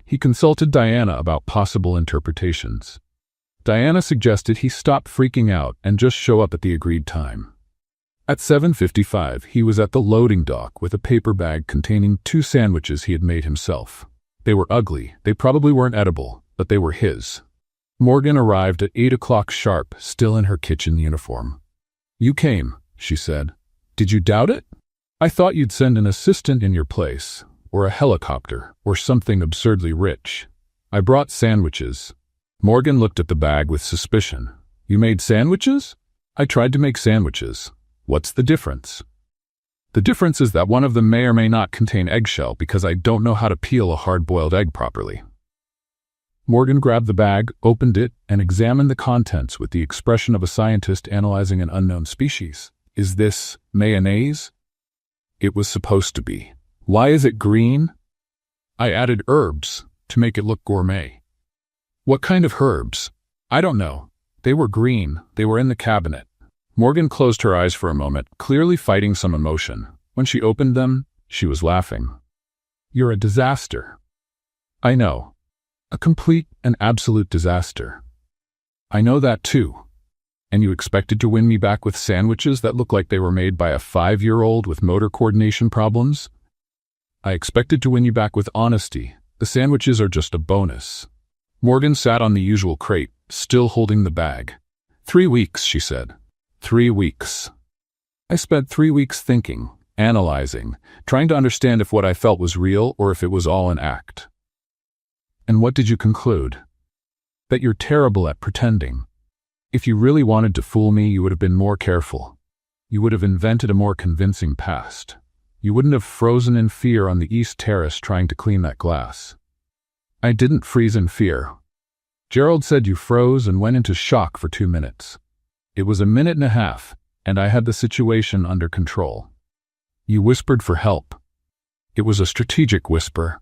He consulted Diana about possible interpretations. Diana suggested he stop freaking out and just show up at the agreed time. At 7:55, he was at the loading dock with a paper bag containing 2 sandwiches he had made himself. They were ugly, they probably weren't edible, but they were his. Morgan arrived at 8 o'clock sharp, still in her kitchen uniform. "You came," she said. "Did you doubt it? I thought you'd send an assistant in your place, or a helicopter, or something absurdly rich. I brought sandwiches." Morgan looked at the bag with suspicion. "You made sandwiches?" "I tried to make sandwiches. What's the difference?" "The difference is that one of them may or may not contain eggshell because I don't know how to peel a hard-boiled egg properly." Morgan grabbed the bag, opened it, and examined the contents with the expression of a scientist analyzing an unknown species. "Is this mayonnaise?" "It was supposed to be." "Why is it green?" "I added herbs to make it look gourmet." "What kind of herbs?" "I don't know. They were green. They were in the cabinet." Morgan closed her eyes for a moment, clearly fighting some emotion. When she opened them, she was laughing. "You're a disaster." "I know. A complete and absolute disaster." "I know that too. And you expected to win me back with sandwiches that look like they were made by a 5-year-old with motor coordination problems?" "I expected to win you back with honesty. The sandwiches are just a bonus." Morgan sat on the usual crate, still holding the bag. 3 weeks, she said. 3 weeks. I spent 3 weeks thinking, analyzing, trying to understand if what I felt was real or if it was all an act. And what did you conclude? That you're terrible at pretending. If you really wanted to fool me, you would have been more careful. You would have invented a more convincing past. You wouldn't have frozen in fear on the East Terrace trying to clean that glass. I didn't freeze in fear. Gerald said you froze and went into shock for 2 minutes. It was a minute and a half, and I had the situation under control. You whispered for help. It was a strategic whisper,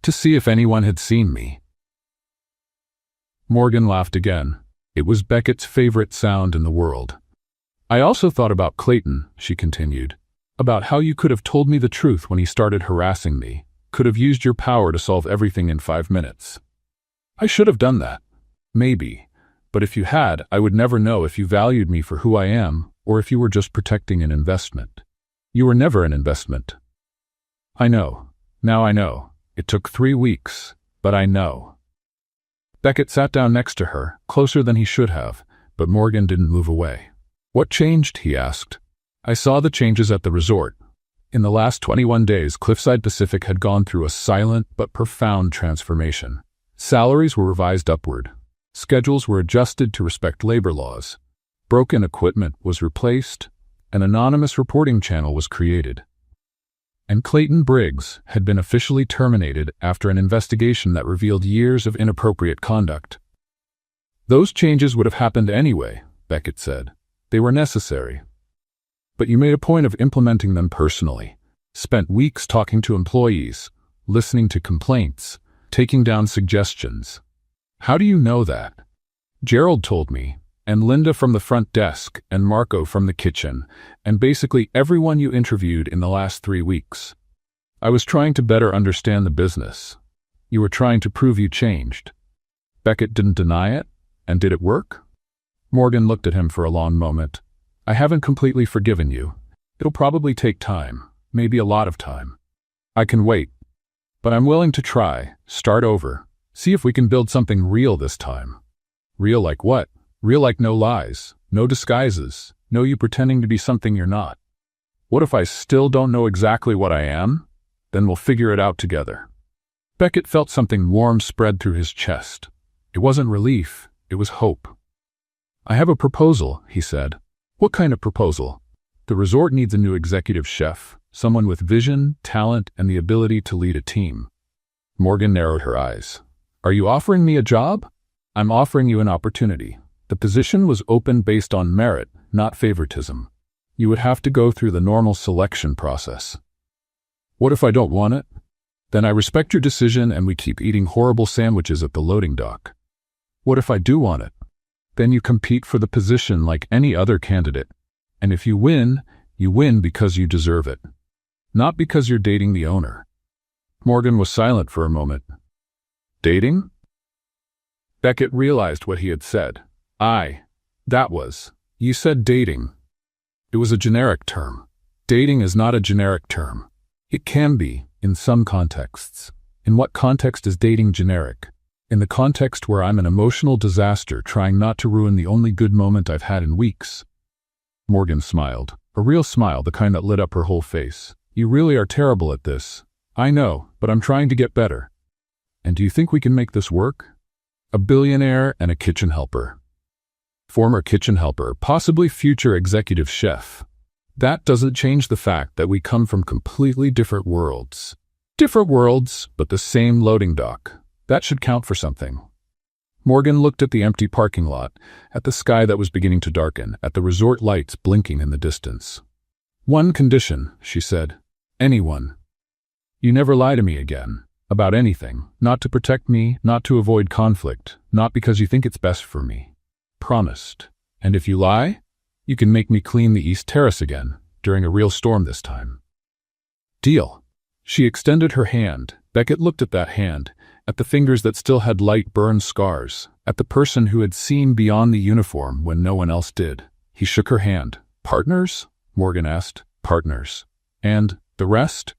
to see if anyone had seen me. Morgan laughed again. It was Beckett's favorite sound in the world. I also thought about Clayton, she continued, about how you could have told me the truth when he started harassing me, could have used your power to solve everything in 5 minutes. I should have done that. Maybe. But if you had, I would never know if you valued me for who I am, or if you were just protecting an investment. You were never an investment. I know. Now I know. It took 3 weeks, but I know. Beckett sat down next to her, closer than he should have, but Morgan didn't move away. What changed? He asked. I saw the changes at the resort. In the last 21 days, Cliffside Pacific had gone through a silent but profound transformation. Salaries were revised upward. Schedules were adjusted to respect labor laws. Broken equipment was replaced. An anonymous reporting channel was created. And Clayton Briggs had been officially terminated after an investigation that revealed years of inappropriate conduct. Those changes would have happened anyway, Beckett said. They were necessary. But you made a point of implementing them personally, spent weeks talking to employees, listening to complaints, taking down suggestions. How do you know that? Gerald told me, and Linda from the front desk, and Marco from the kitchen, and basically everyone you interviewed in the last 3 weeks. I was trying to better understand the business. You were trying to prove you changed. Beckett didn't deny it, and did it work? Morgan looked at him for a long moment. I haven't completely forgiven you. It'll probably take time, maybe a lot of time. I can wait. But I'm willing to try, start over, see if we can build something real this time. Real like what? Real like no lies, no disguises, no you pretending to be something you're not. What if I still don't know exactly what I am? Then we'll figure it out together. Beckett felt something warm spread through his chest. It wasn't relief, it was hope. I have a proposal, he said. What kind of proposal? The resort needs a new executive chef, someone with vision, talent, and the ability to lead a team. Morgan narrowed her eyes. Are you offering me a job? I'm offering you an opportunity. The position was open based on merit, not favoritism. You would have to go through the normal selection process. What if I don't want it? Then I respect your decision and we keep eating horrible sandwiches at the loading dock. What if I do want it? Then you compete for the position like any other candidate. And if you win because you deserve it. Not because you're dating the owner. Morgan was silent for a moment. Dating? Beckett realized what he had said. You said dating. It was a generic term. Dating is not a generic term. It can be, in some contexts. In what context is dating generic? In the context where I'm an emotional disaster trying not to ruin the only good moment I've had in weeks. Morgan smiled. A real smile, the kind that lit up her whole face. You really are terrible at this. I know, but I'm trying to get better. And do you think we can make this work? A billionaire and a kitchen helper. Former kitchen helper, possibly future executive chef. That doesn't change the fact that we come from completely different worlds. Different worlds, but the same loading dock. That should count for something. Morgan looked at the empty parking lot, at the sky that was beginning to darken, at the resort lights blinking in the distance. One condition, she said. Anyone. You never lie to me again. About anything. Not to protect me, not to avoid conflict, not because you think it's best for me. Promised. And if you lie, you can make me clean the East Terrace again, during a real storm this time. Deal. She extended her hand. Beckett looked at that hand, at the fingers that still had light burned scars, at the person who had seen beyond the uniform when no one else did. He shook her hand. Partners? Morgan asked. Partners. And the rest?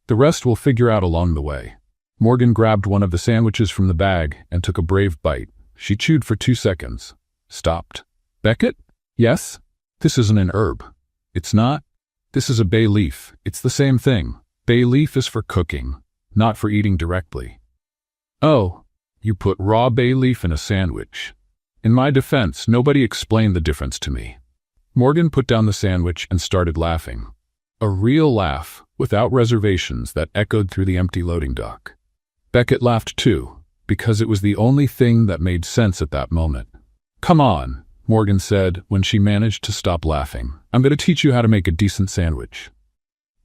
The rest we'll figure out along the way. Morgan grabbed one of the sandwiches from the bag and took a brave bite. She chewed for 2 seconds. Stopped. Beckett? Yes? This isn't an herb. It's not. This is a bay leaf. It's the same thing. Bay leaf is for cooking, not for eating directly. Oh, you put raw bay leaf in a sandwich. In my defense, nobody explained the difference to me. Morgan put down the sandwich and started laughing. A real laugh, without reservations, that echoed through the empty loading dock. Beckett laughed too, because it was the only thing that made sense at that moment. Come on, Morgan said when she managed to stop laughing. I'm going to teach you how to make a decent sandwich.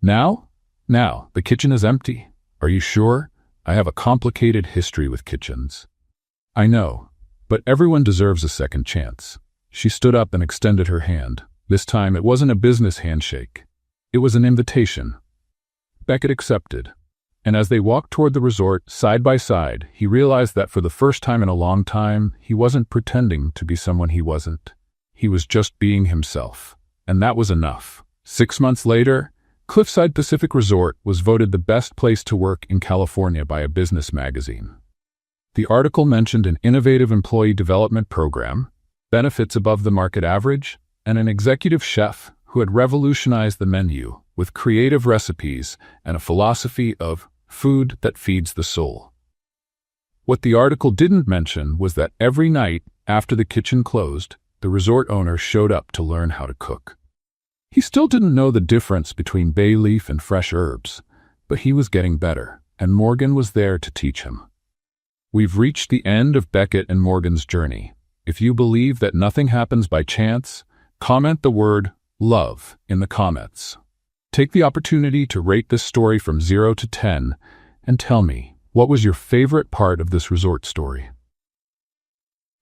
Now? Now, the kitchen is empty. Are you sure? I have a complicated history with kitchens. I know, but everyone deserves a second chance. She stood up and extended her hand. This time it wasn't a business handshake. It was an invitation. Beckett accepted. And as they walked toward the resort, side by side, he realized that for the first time in a long time, he wasn't pretending to be someone he wasn't. He was just being himself. And that was enough. 6 months later, Cliffside Pacific Resort was voted the best place to work in California by a business magazine. The article mentioned an innovative employee development program, benefits above the market average, and an executive chef who had revolutionized the menu with creative recipes and a philosophy of food that feeds the soul. What the article didn't mention was that every night after the kitchen closed, the resort owner showed up to learn how to cook. He still didn't know the difference between bay leaf and fresh herbs, but he was getting better, and Morgan was there to teach him. We've reached the end of Beckett and Morgan's journey. If you believe that nothing happens by chance, comment the word love in the comments. Take the opportunity to rate this story from 0 to 10 and tell me, what was your favorite part of this resort story?